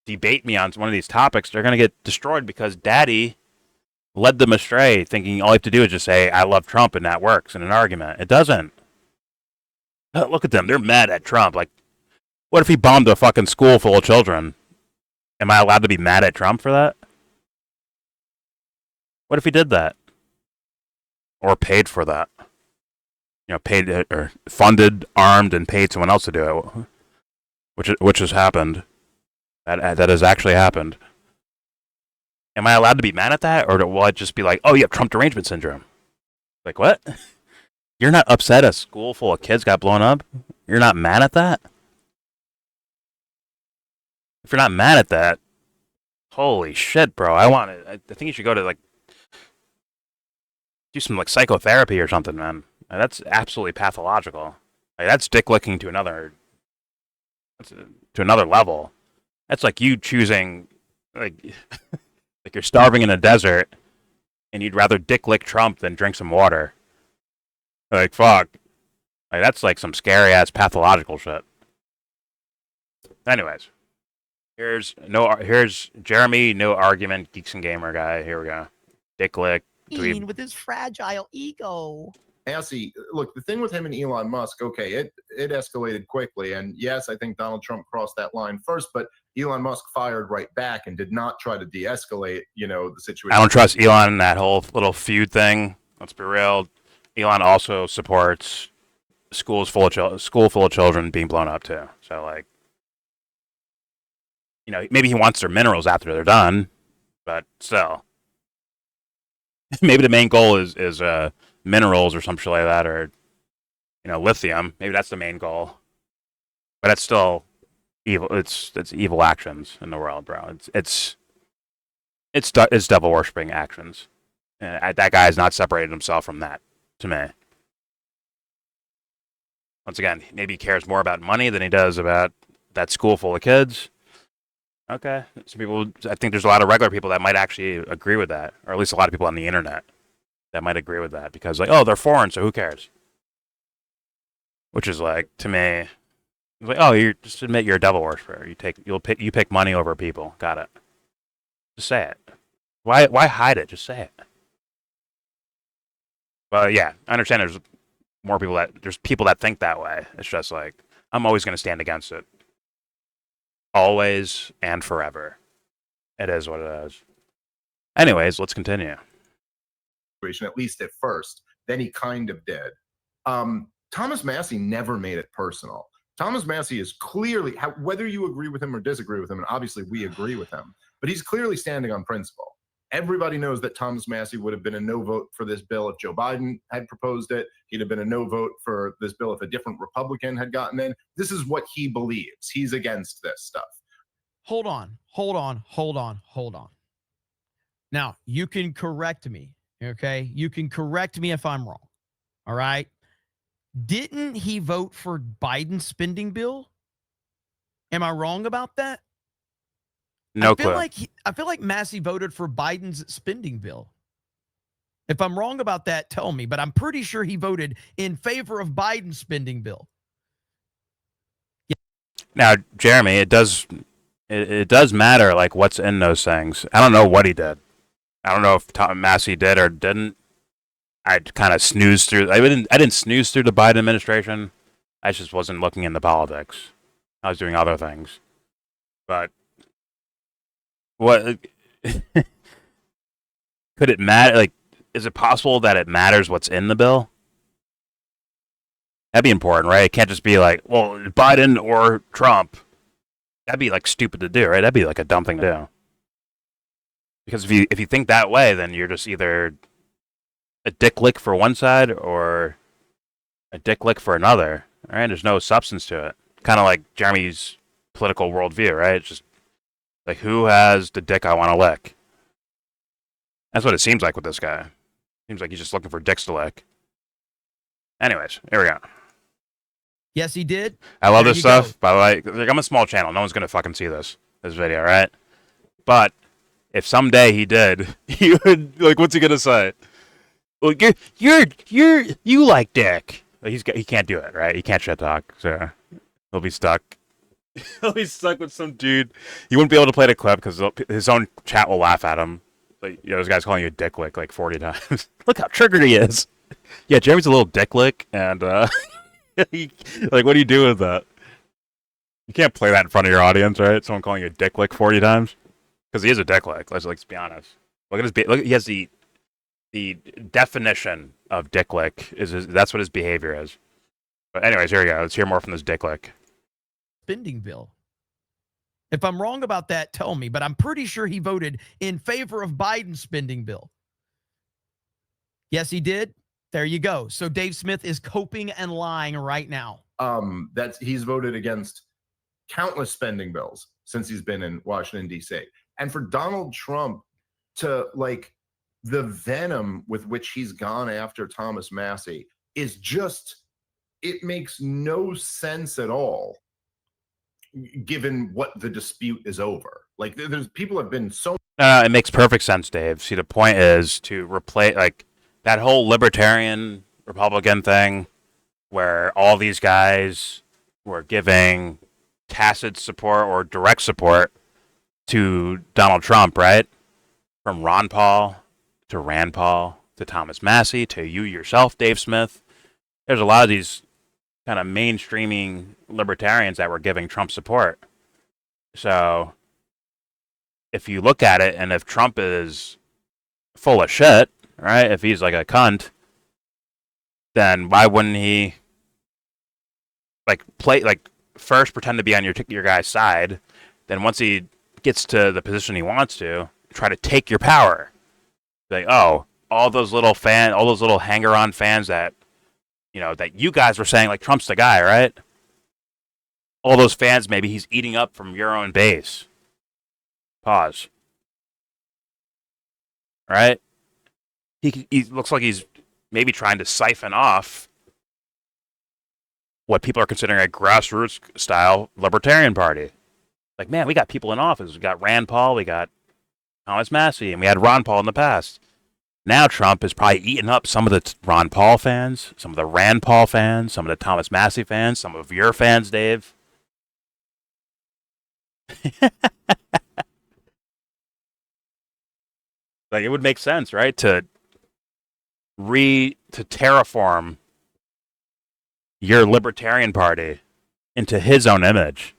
debate me on one of these topics, they're going to get destroyed because daddy led them astray, thinking all you have to do is just say, I love Trump, and that works in an argument. It doesn't. Look at them. They're mad at Trump. What if he bombed a fucking school full of children? Am I allowed to be mad at Trump for that? What if he did that? Or paid for that? Paid or funded, armed, and paid someone else to do it, which has happened. That has actually happened. Am I allowed to be mad at that, or will I just be like, oh, you have Trump derangement syndrome? Like, what? You're not upset a school full of kids got blown up? You're not mad at that? If you're not mad at that, holy shit, bro. I think you should go to, like, do some, like, psychotherapy or something, man. That's absolutely pathological. Like, that's dick licking to another level. That's like you choosing, like, like you're starving in a desert, and you'd rather dick lick Trump than drink some water. Like, fuck. Like, that's like some scary ass pathological shit. Anyways, here's Jeremy, no argument, Geeks and Gamer guy. Here we go. Dick lick. With his fragile ego. Assy, look, the thing with him and Elon Musk, okay, it escalated quickly. And yes, I think Donald Trump crossed that line first, but Elon Musk fired right back and did not try to de-escalate, the situation. I don't trust Elon in that whole little feud thing. Let's be real. Elon also supports school full of children being blown up too. So, like, maybe he wants their minerals after they're done, but still. Maybe the main goal is minerals or some shit like that, or lithium. Maybe that's the main goal. But it's still evil. It's evil actions in the world, bro. It's devil worshipping actions. And that guy has not separated himself from that, to me. Once again, maybe he cares more about money than he does about that school full of kids. Okay. Some people, I think there's a lot of regular people that might actually agree with that, or at least a lot of people on the internet that might agree with that, because, like, oh, they're foreign, so who cares? Which is, like, to me, like, oh, you just admit you're a devil worshiper. You pick money over people. Got it. Just say it. Why hide it? Just say it. But yeah, I understand there's people that think that way. It's just like, I'm always going to stand against it. Always and forever. It is what it is. Anyways, let's continue. At least at first. Then he kind of did. Thomas Massie never made it personal. Thomas Massie is clearly, whether you agree with him or disagree with him, and obviously we agree with him, but he's clearly standing on principle. Everybody knows that Thomas Massie would have been a no vote for this bill if Joe Biden had proposed it. He'd have been a no vote for this bill if a different Republican had gotten in. This is what he believes. He's against this stuff. Hold on. Now, you can correct me, okay? You can correct me if I'm wrong, all right? Didn't he vote for Biden's spending bill? Am I wrong about that? No clue. I feel like Massie voted for Biden's spending bill. If I'm wrong about that, tell me. But I'm pretty sure he voted in favor of Biden's spending bill. Yeah. Now, Jeremy, it does matter, like, what's in those things. I don't know what he did. I don't know if Massie did or didn't. I kind of snoozed through. I didn't snooze through the Biden administration. I just wasn't looking into politics. I was doing other things. But what could it matter? Like, is it possible that it matters what's in the bill? That'd be important, right? It can't just be like, well, Biden or Trump. That'd be, like, stupid to do, right? That'd be like a dumb thing to do. Because if you think that way, then you're just either a dick lick for one side or a dick lick for another. All right, there's no substance to it. Kind of like Jeremy's political worldview, right? It's just like, who has the dick I want to lick? That's what it seems like with this guy. Seems like he's just looking for dicks to lick. Anyways, here we go. Yes, he did. I love this stuff. By the way, like, I'm a small channel. No one's gonna fucking see this video, right? But if someday he did, he would, like, what's he gonna say? Well, you like dick. He can't do it, right? He can't shit talk, so he'll be stuck. He'll be stuck with some dude. He wouldn't be able to play the clip because his own chat will laugh at him. Like, this guy's calling you a dick lick like 40 times. Look how triggered he is. Yeah, Jeremy's a little dick lick, and like, what do you do with that? You can't play that in front of your audience, right? Someone calling you a dick lick 40 times, because he is a dick lick. Let's be honest. Look at his. Look, he has the definition of dick lick that's what his behavior is. But anyways, here we go. Let's hear more from this dick lick. Spending bill. If I'm wrong about that, tell me. But I'm pretty sure he voted in favor of Biden's spending bill. Yes, he did. There you go. So Dave Smith is coping and lying right now. He's voted against countless spending bills since he's been in Washington, D.C. And for Donald Trump to, like, the venom with which he's gone after Thomas Massie is just, it makes no sense at all, given what the dispute is over. Like, there's people have been so. No, it makes perfect sense, Dave. See, the point is to replace, like, that whole libertarian Republican thing where all these guys were giving tacit support or direct support to Donald Trump, right? From Ron Paul to Rand Paul to Thomas Massie to you yourself, Dave Smith. There's a lot of these kind of mainstreaming libertarians that were giving Trump support. So if you look at it, and if Trump is full of shit, right? If he's like a cunt, then why wouldn't he first pretend to be on your guy's side, then once he gets to the position he wants to, try to take your power. Like, oh, all those little hanger-on fans that, that you guys were saying, like, Trump's the guy, right? All those fans, maybe he's eating up from your own base. Pause. Right? He looks like he's maybe trying to siphon off what people are considering a grassroots-style libertarian party. Like, man, we got people in office. We got Rand Paul, we got Thomas Massie, and we had Ron Paul in the past. Now Trump is probably eating up some of the Ron Paul fans, some of the Rand Paul fans, some of the Thomas Massie fans, some of your fans, Dave. Like, it would make sense, right? To terraform your libertarian party into his own image.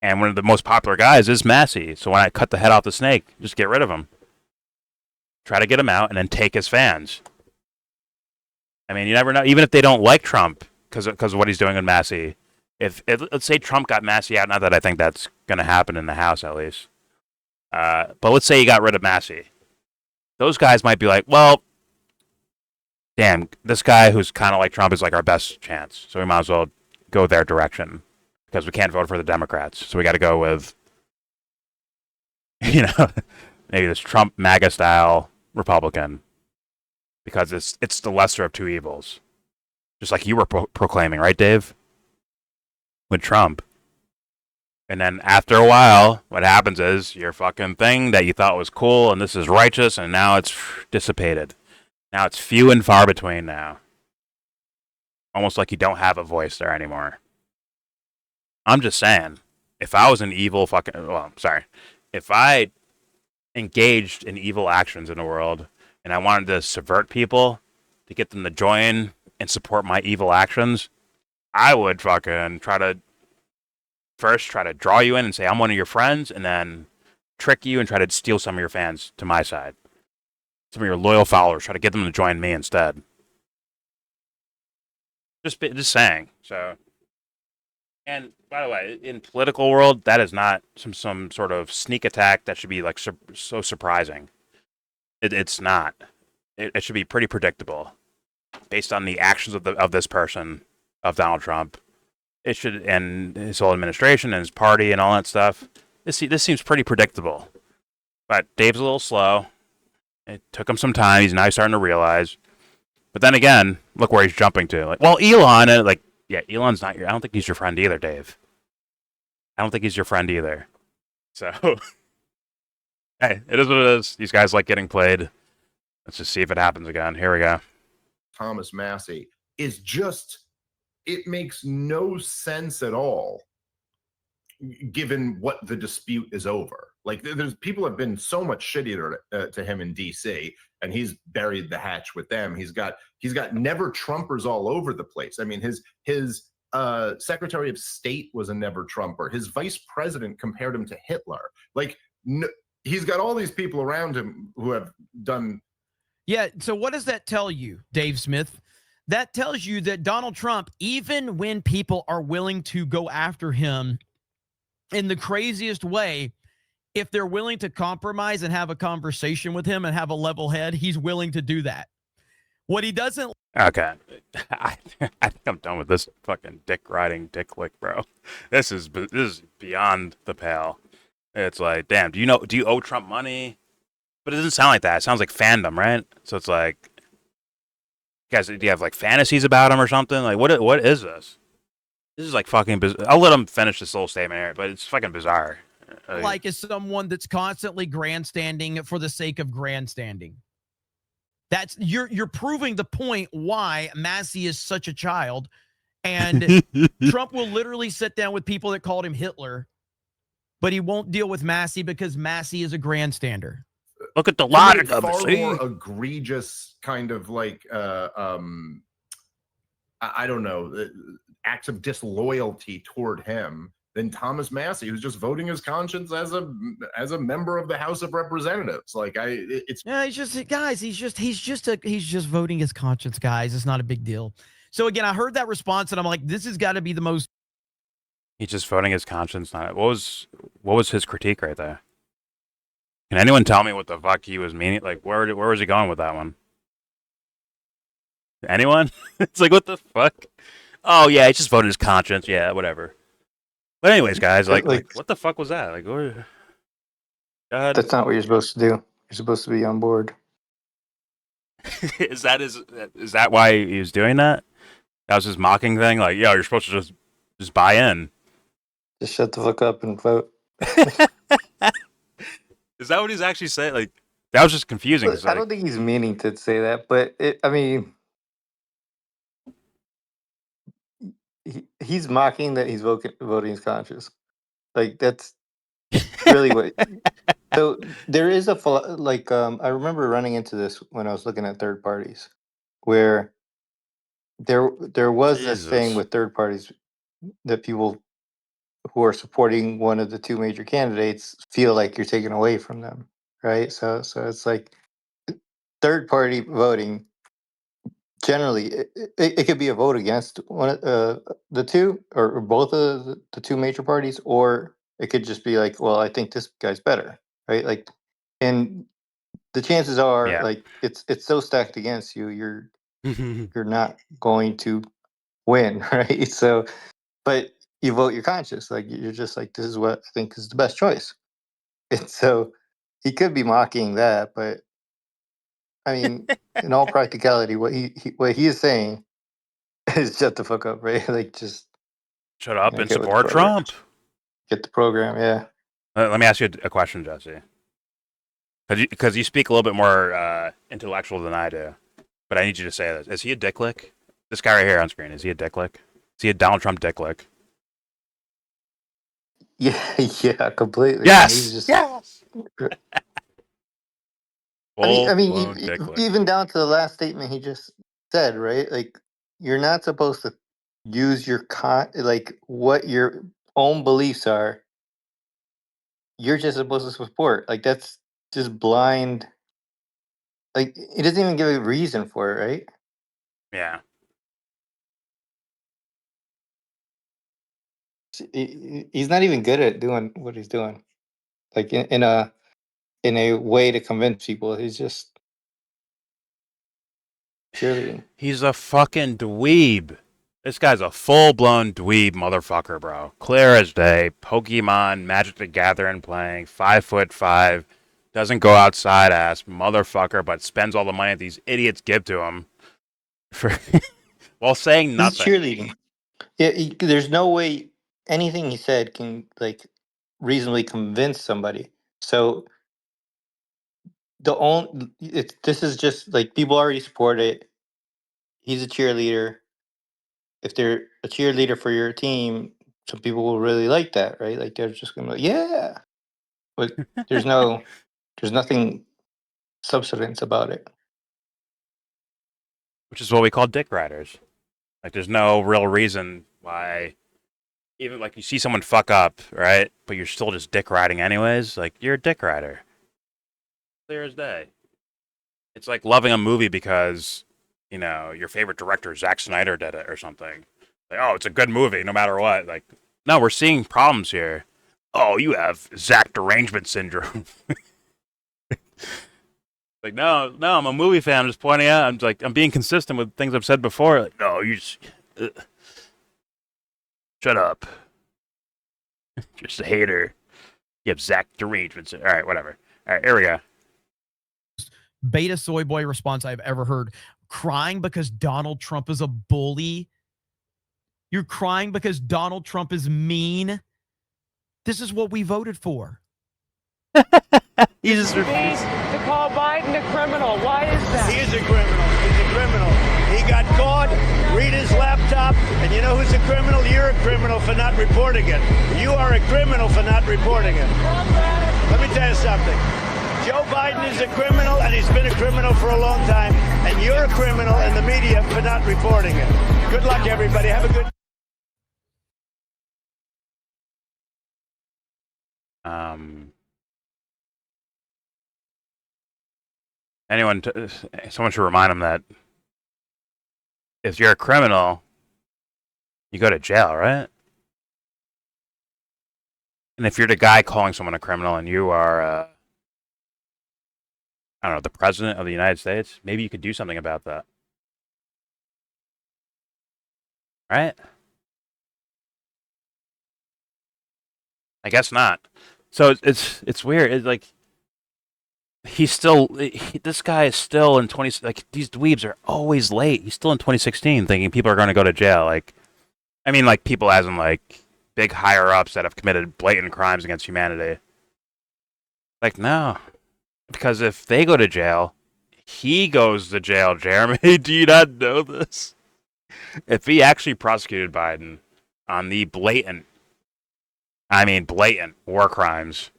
And one of the most popular guys is Massie. So when I cut the head off the snake, just get rid of him. Try to get him out and then take his fans. I mean, you never know. Even if they don't like Trump because of what he's doing with Massie. If let's say Trump got Massie out, not that I think that's going to happen in the House at least. But let's say he got rid of Massie. Those guys might be like, well, damn, this guy who's kind of like Trump is like our best chance. So we might as well go their direction because we can't vote for the Democrats. So we got to go with, maybe this Trump MAGA style Republican because it's the lesser of two evils. Just like you were proclaiming, right, Dave? With Trump. And then after a while, what happens is your fucking thing that you thought was cool and this is righteous and now it's dissipated. Now it's few and far between now. Almost like you don't have a voice there anymore. I'm just saying, if I was an evil if I engaged in evil actions in the world and I wanted to subvert people to get them to join and support my evil actions, I would fucking try to draw you in and say I'm one of your friends and then trick you and try to steal some of your fans to my side. Some of your loyal followers, try to get them to join me instead. Just saying. So, and by the way, in political world, that is not some sort of sneak attack that should be like so surprising. It's not. It should be pretty predictable, based on the actions of this person, of Donald Trump. It should, and his whole administration and his party and all that stuff. This seems pretty predictable, but Dave's a little slow. It took him some time. He's now starting to realize. But then again, look where he's jumping to. Like, well, Elon, Elon's not I don't think he's your friend either, Dave. I don't think he's your friend either. So, hey, it is what it is. These guys like getting played. Let's just see if it happens again. Here we go. Thomas Massie is just, it makes no sense at all, given what the dispute is over. Like, there's people have been so much shittier to him in DC, and he's buried the hatch with them. He's got never Trumpers all over the place. I mean, his Secretary of State was a never Trumper. His vice president compared him to Hitler. Like, he's got all these people around him who have done. Yeah. So what does that tell you, Dave Smith? That tells you that Donald Trump, even when people are willing to go after him in the craziest way, if they're willing to compromise and have a conversation with him and have a level head, he's willing to do that. What he doesn't. Okay. I think I'm done with this fucking dick riding dick lick, bro. This is beyond the pale. It's like, damn, do you owe Trump money? But it doesn't sound like that. It sounds like fandom, right? So it's like, guys, do you have like fantasies about him or something? Like, what is this? This is like fucking bizarre. I'll let him finish this little statement here, but it's fucking bizarre. Like is someone that's constantly grandstanding for the sake of grandstanding. That's you're proving the point why Massey is such a child, and Trump will literally sit down with people that called him Hitler, but he won't deal with Massey because Massey is a grandstander. Look at the logic of far it. more egregious kind of like I don't know, acts of disloyalty toward him than Thomas Massey, who's just voting his conscience as a member of the House of Representatives. Like he's just voting his conscience, guys. It's not a big deal. So again, I heard that response and I'm like, this has got to be the most. He's just voting his conscience. What was his critique right there? Can anyone tell me what the fuck he was meaning? Like, where was he going with that one? Anyone? It's like, what the fuck? Oh yeah, he's just voting his conscience. Yeah, whatever. But anyways, guys, like what the fuck was that? Like, God. That's not what you're supposed to do. You're supposed to be on board. Is that why he was doing that? That was his mocking thing. Like, yo, you're supposed to just buy in. Just shut the fuck up and vote. Is that what he's actually saying? Like, that was just confusing. I don't think he's meaning to say that, but he's mocking that he's voting his conscience. Like that's really what. So there is I remember running into this when I was looking at third parties, where there was this thing with third parties that people who are supporting one of the two major candidates feel like you're taking away from them, right? So it's like third party voting. Generally, it could be a vote against one the two or both of the two major parties, or it could just be like, well, I think this guy's better, right? Like, and the chances are, like, it's so stacked against you, you're not going to win, right? So, but you vote your conscience, like you're just like, this is what I think is the best choice. And so he could be mocking that, but I mean, in all practicality, what he is saying is shut the fuck up, right? Like just shut up and support Trump. Get the program, yeah. Let me ask you a question, Jesse. Because you speak a little bit more intellectual than I do, but I need you to say this: is he a dicklick? This guy right here on screen, is he a dicklick? Is he a Donald Trump dicklick? Yeah, completely. Yes, yes. I mean, even down to the last statement he just said, right? Like, you're not supposed to use your like what your own beliefs are. You're just supposed to support. Like, that's just blind. Like, it doesn't even give a reason for it, right? Yeah. He's not even good at doing what he's doing. Like in a way to convince people, he's just cheerleading. He's a fucking dweeb. This guy's a full-blown dweeb motherfucker, bro. Clear as day. Pokemon, Magic the Gathering playing, 5'5", doesn't go outside ass motherfucker, but spends all the money that these idiots give to him for while saying nothing. He's cheerleading. Yeah, there's no way anything he said can like reasonably convince somebody. So this is just like people already support it. He's a cheerleader. If they're a cheerleader for your team, some people will really like that, right? Like they're just gonna be like, yeah. But there's nothing substance about it. Which is what we call dick riders. Like there's no real reason why even like you see someone fuck up, right? But you're still just dick riding anyways, like you're a dick rider. Clear as day. It's like loving a movie because, you know, your favorite director, Zack Snyder, did it or something. Like, oh, it's a good movie no matter what. Like, no, we're seeing problems here. oh, you have Zach derangement syndrome. Like, no, I'm a movie fan. I'm just pointing out. I'm being consistent with things I've said before. Like, no, you just shut up. You're just a hater. You have Zach derangement syndrome. All right, whatever. All right, here we go. Beta soy boy response I've ever heard. Crying because Donald Trump is a bully. You're crying because Donald Trump is mean. This is what we voted for. He just refused to call Biden a criminal. Why is that? He is a criminal. He's a criminal. He got caught. Read his laptop. And you know who's a criminal? You're a criminal for not reporting it. You are a criminal for not reporting it. Let me tell you something. Joe Biden is a criminal, and he's been a criminal for a long time. And you're a criminal in the media for not reporting it. Good luck, everybody. Have a good. Someone should remind him that if you're a criminal, you go to jail, right? And if you're the guy calling someone a criminal and you are, I don't know, the president of the United States, maybe you could do something about that. Right? I guess not. So it's weird. It's like this guy is still in 20, like, these dweebs are always late. He's still in 2016 thinking people are going to go to jail. Like, I mean, like, people as in, like, big higher-ups that have committed blatant crimes against humanity. Like, no. Because if they go to jail, he goes to jail, Jeremy. Do you not know this? If he actually prosecuted Biden on the blatant war crimes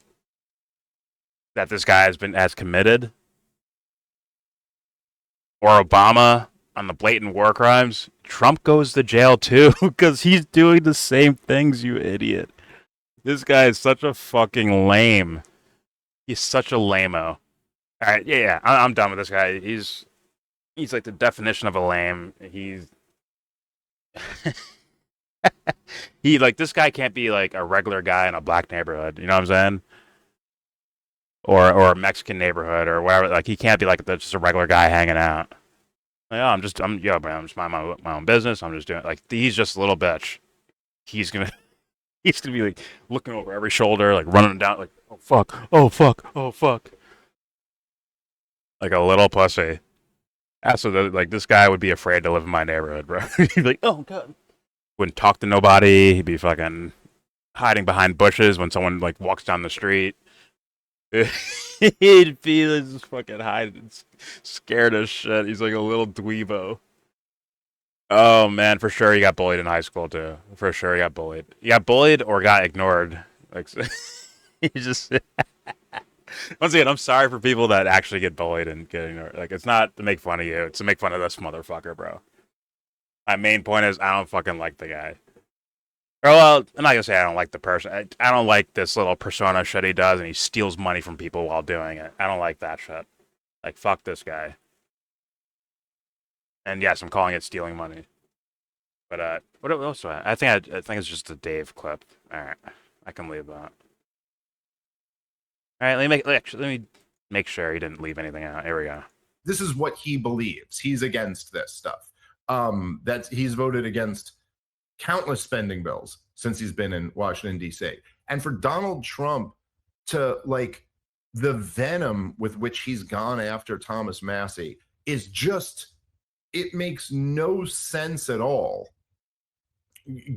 that this guy has committed, or Obama on the blatant war crimes, Trump goes to jail too, because he's doing the same things, you idiot. This guy is such a fucking lame. He's such a lame-o. Alright, yeah, I'm done with this guy. He's like the definition of a lame. This guy can't be like a regular guy in a black neighborhood, you know what I'm saying? Or a Mexican neighborhood or whatever. Like, he can't be like just a regular guy hanging out. Like, oh, I'm just minding my own business. I'm just doing, like, he's just a little bitch. He's gonna be like looking over every shoulder, like running down, like, oh fuck. Like a little pussy. Also, like, this guy would be afraid to live in my neighborhood, bro. He'd be like, oh god. Wouldn't talk to nobody. He'd be fucking hiding behind bushes when someone, like, walks down the street. He'd be just fucking hiding, scared as shit. He's like a little dweebo. Oh man, for sure he got bullied in high school too. For sure he got bullied. He got bullied or got ignored. Like, he just. Once again, I'm sorry for people that actually get bullied and get ignored. Like, it's not to make fun of you. It's to make fun of this motherfucker, bro. My main point is I don't fucking like the guy. Or, well, I'm not gonna say I don't like the person. I don't like this little persona shit he does, and he steals money from people while doing it. I don't like that shit. Like, fuck this guy. And yes, I'm calling it stealing money. But what else do I think it's just a Dave clip. All right, I can leave that. All right, let me make sure he didn't leave anything out. Here we go. This is what he believes. He's against this stuff. He's voted against countless spending bills since he's been in Washington, D.C. And for Donald Trump to, like, the venom with which he's gone after Thomas Massie is just, it makes no sense at all,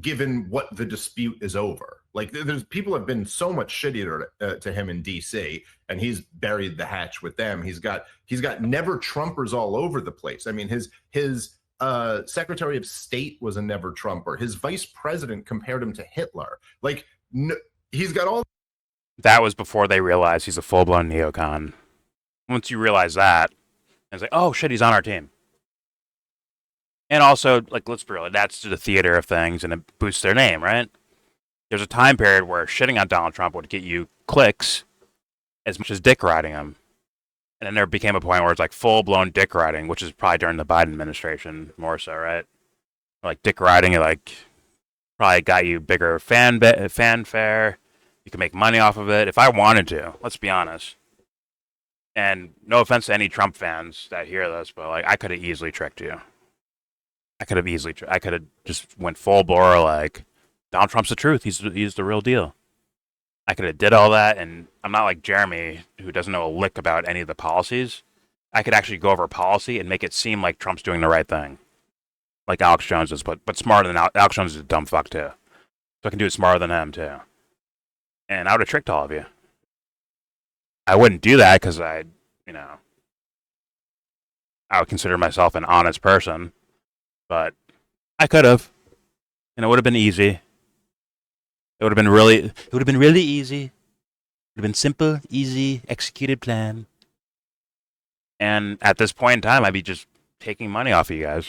given what the dispute is over. Like, there's people have been so much shittier to him in D.C., and he's buried the hatch with them. He's got never Trumpers all over the place. I mean, his Secretary of State was a never Trumper. His vice president compared him to Hitler. Like, no, he's got all. That was before they realized he's a full-blown neocon. Once you realize that, it's like, oh shit, he's on our team. And also, like, let's be real, that's the theater of things, and it boosts their name, right? There's a time period where shitting on Donald Trump would get you clicks as much as dick riding him. And then there became a point where it's like full-blown dick riding, which is probably during the Biden administration more so, right? Like, dick riding, it, like, probably got you bigger fanfare. You can make money off of it if I wanted to. Let's be honest. And no offense to any Trump fans that hear this, but like I could have easily tricked you. I could have just went full bore like Donald Trump's the truth. He's the real deal. I could have did all that, and I'm not like Jeremy who doesn't know a lick about any of the policies. I could actually go over a policy and make it seem like Trump's doing the right thing, like Alex Jones is, but smarter than Alex Jones is a dumb fuck too. So I can do it smarter than him too. And I would have tricked all of you. I wouldn't do that because I would consider myself an honest person, but I could have, and it would have been easy. It would have been really easy. It would have been simple, easy, executed plan. And at this point in time, I'd be just taking money off of you guys.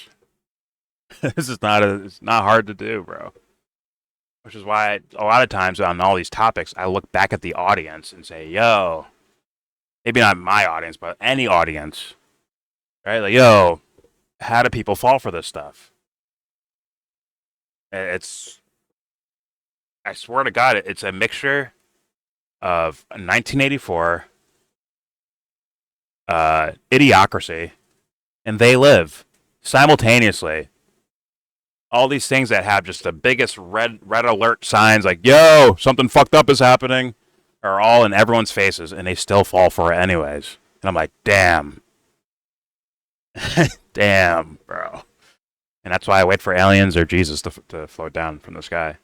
It's not hard to do, bro. Which is why a lot of times on all these topics, I look back at the audience and say, yo, maybe not my audience, but any audience, right? Like, yo, how do people fall for this stuff? I swear to God, it's a mixture of 1984, Idiocracy, and They Live simultaneously. All these things that have just the biggest red alert signs, like "Yo, something fucked up is happening," are all in everyone's faces, and they still fall for it anyways. And I'm like, damn, damn, bro. And that's why I wait for aliens or Jesus to float down from the sky.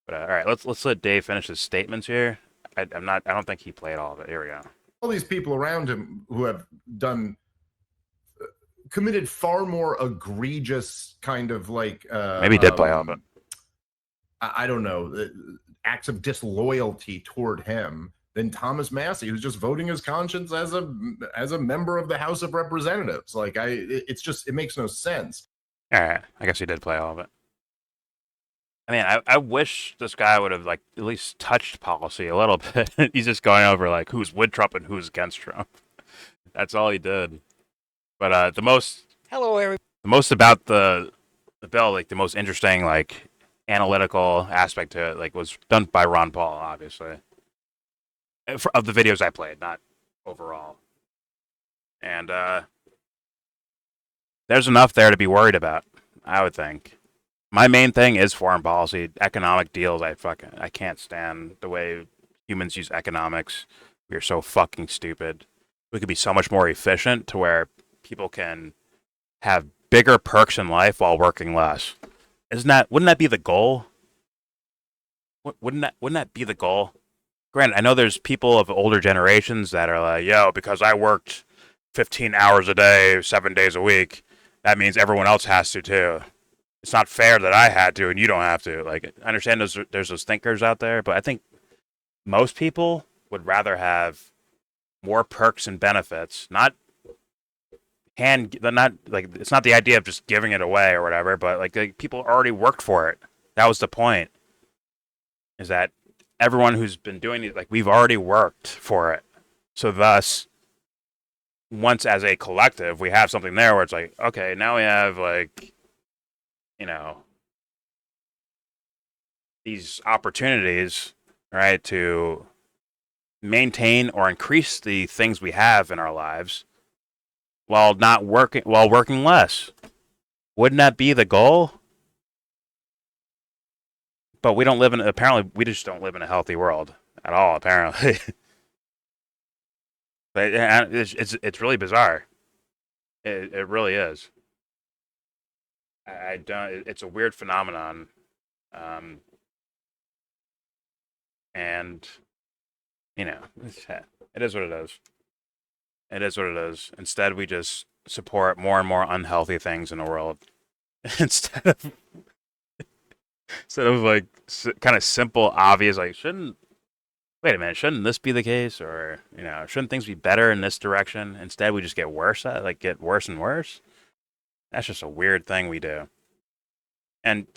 But all right, let's let Dave finish his statements here. I don't think he played all of it. Here we go. All these people around him who have committed far more egregious kind of like maybe he did play all of it. I don't know, acts of disloyalty toward him than Thomas Massie, who's just voting his conscience as a member of the House of Representatives. Like it makes no sense. All right, I guess he did play all of it. I mean, I wish this guy would have like at least touched policy a little bit. He's just going over like who's with Trump and who's against Trump. That's all he did. But the most about the bill, like the most interesting like analytical aspect to it, like was done by Ron Paul, obviously. Of the videos I played, not overall. And there's enough there to be worried about, I would think. My main thing is foreign policy, economic deals. I can't stand the way humans use economics. We are so fucking stupid. We could be so much more efficient to where people can have bigger perks in life while working less. Wouldn't that be the goal? Wouldn't that be the goal? Granted, I know there's people of older generations that are like, yo, because I worked 15 hours a day, 7 days a week, that means everyone else has to too. It's not fair that I had to and you don't have to. Like, I understand there's those thinkers out there, but I think most people would rather have more perks and benefits. It's not the idea of just giving it away or whatever, but like people already worked for it. That was the point. Is that everyone who's been doing it, like we've already worked for it. So thus, once as a collective, we have something there where it's like, okay, now we have like, these opportunities, right, to maintain or increase the things we have in our lives while working less. Wouldn't that be the goal? But we just don't live in a healthy world at all, apparently. But it's really bizarre. It really is. It's a weird phenomenon. And it is what it is. It is what it is. Instead, we just support more and more unhealthy things in the world. instead of like kind of simple, obvious, like shouldn't this be the case? Or, shouldn't things be better in this direction? Instead, we just get worse get worse and worse. That's just a weird thing we do. And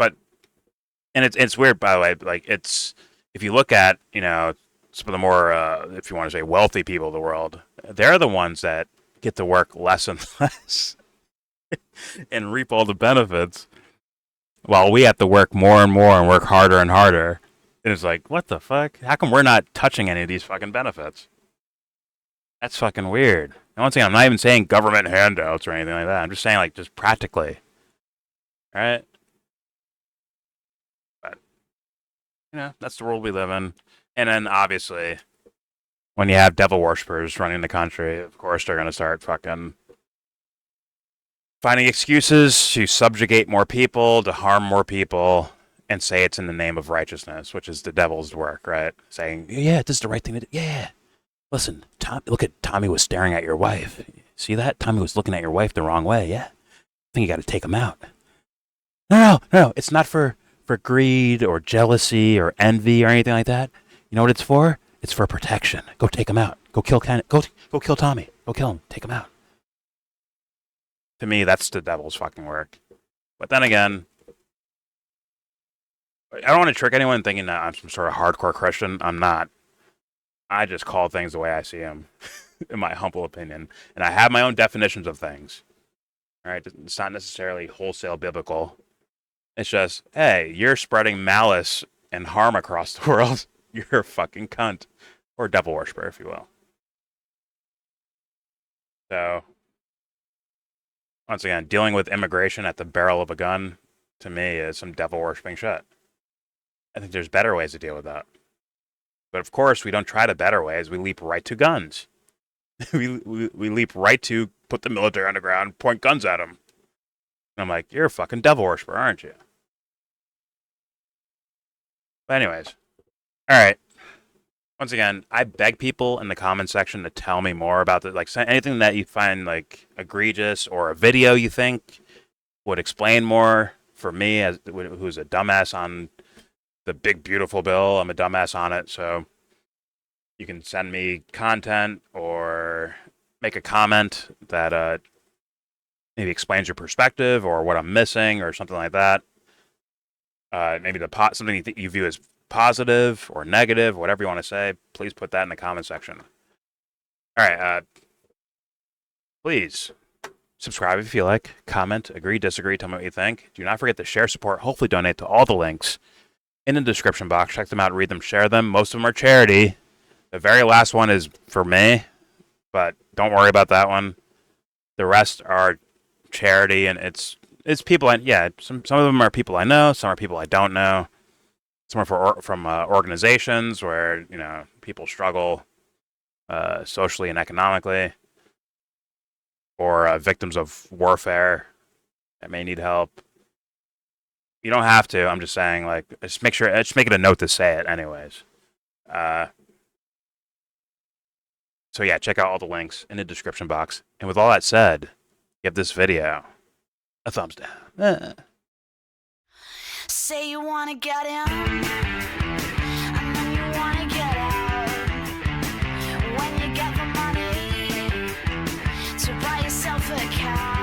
it's weird, by the way, like if you look at, some of the more, if you want to say wealthy people of the world, they're the ones that get to work less and less and reap all the benefits while we have to work more and more and work harder and harder. And it's like, what the fuck? How come we're not touching any of these fucking benefits? That's fucking weird. And once again, I'm not even saying government handouts or anything like that. I'm just saying, like, just practically. All right? But, you know, that's the world we live in. And then, obviously, when you have devil worshippers running the country, of course, they're going to start fucking finding excuses to subjugate more people, to harm more people, and say it's in the name of righteousness, which is the devil's work, right? Saying, yeah, this is the right thing to do. Yeah. Listen, look at Tommy was staring at your wife. See that? Tommy was looking at your wife the wrong way. Yeah. I think you got to take him out. No. It's not for greed or jealousy or envy or anything like that. You know what it's for? It's for protection. Go take him out. Go kill Tommy. Go kill him. Take him out. To me, that's the devil's fucking work. But then again, I don't want to trick anyone thinking that I'm some sort of hardcore Christian. I'm not. I just call things the way I see them, in my humble opinion. And I have my own definitions of things. All right? It's not necessarily wholesale biblical. It's just, hey, you're spreading malice and harm across the world. You're a fucking cunt. Or devil worshiper, if you will. So, once again, dealing with immigration at the barrel of a gun, to me, is some devil worshipping shit. I think there's better ways to deal with that. But of course, we don't try to better ways. We leap right to guns. we leap right to put the military on the ground, point guns at them. And I'm like, you're a fucking devil worshiper, aren't you? But anyways. All right. Once again, I beg people in the comment section to tell me more about the, like, anything that you find like egregious or a video you think would explain more for me, as who's a dumbass on the big beautiful bill. I'm a dumbass on it, so you can send me content or make a comment that maybe explains your perspective or what I'm missing or something like that. Maybe something you think you view as positive or negative, whatever you want to say. Please put that in the comment section. All right. Please subscribe if you like. Comment, agree, disagree. Tell me what you think. Do not forget to share, support, hopefully donate to all the links in the description box. Check them out, read them, share them. Most of them are charity. The very last one is for me, but don't worry about that one. The rest are charity, and it's people. Some of them are people I know. Some are people I don't know. Some are from organizations where people struggle socially and economically, or victims of warfare that may need help. You don't have to. I'm just saying, like, just make it a note to say it anyways. So yeah, check out all the links in the description box. And with all that said, give this video a thumbs down. Say you wanna get in, and then you wanna get out. When you get the money to buy yourself a car.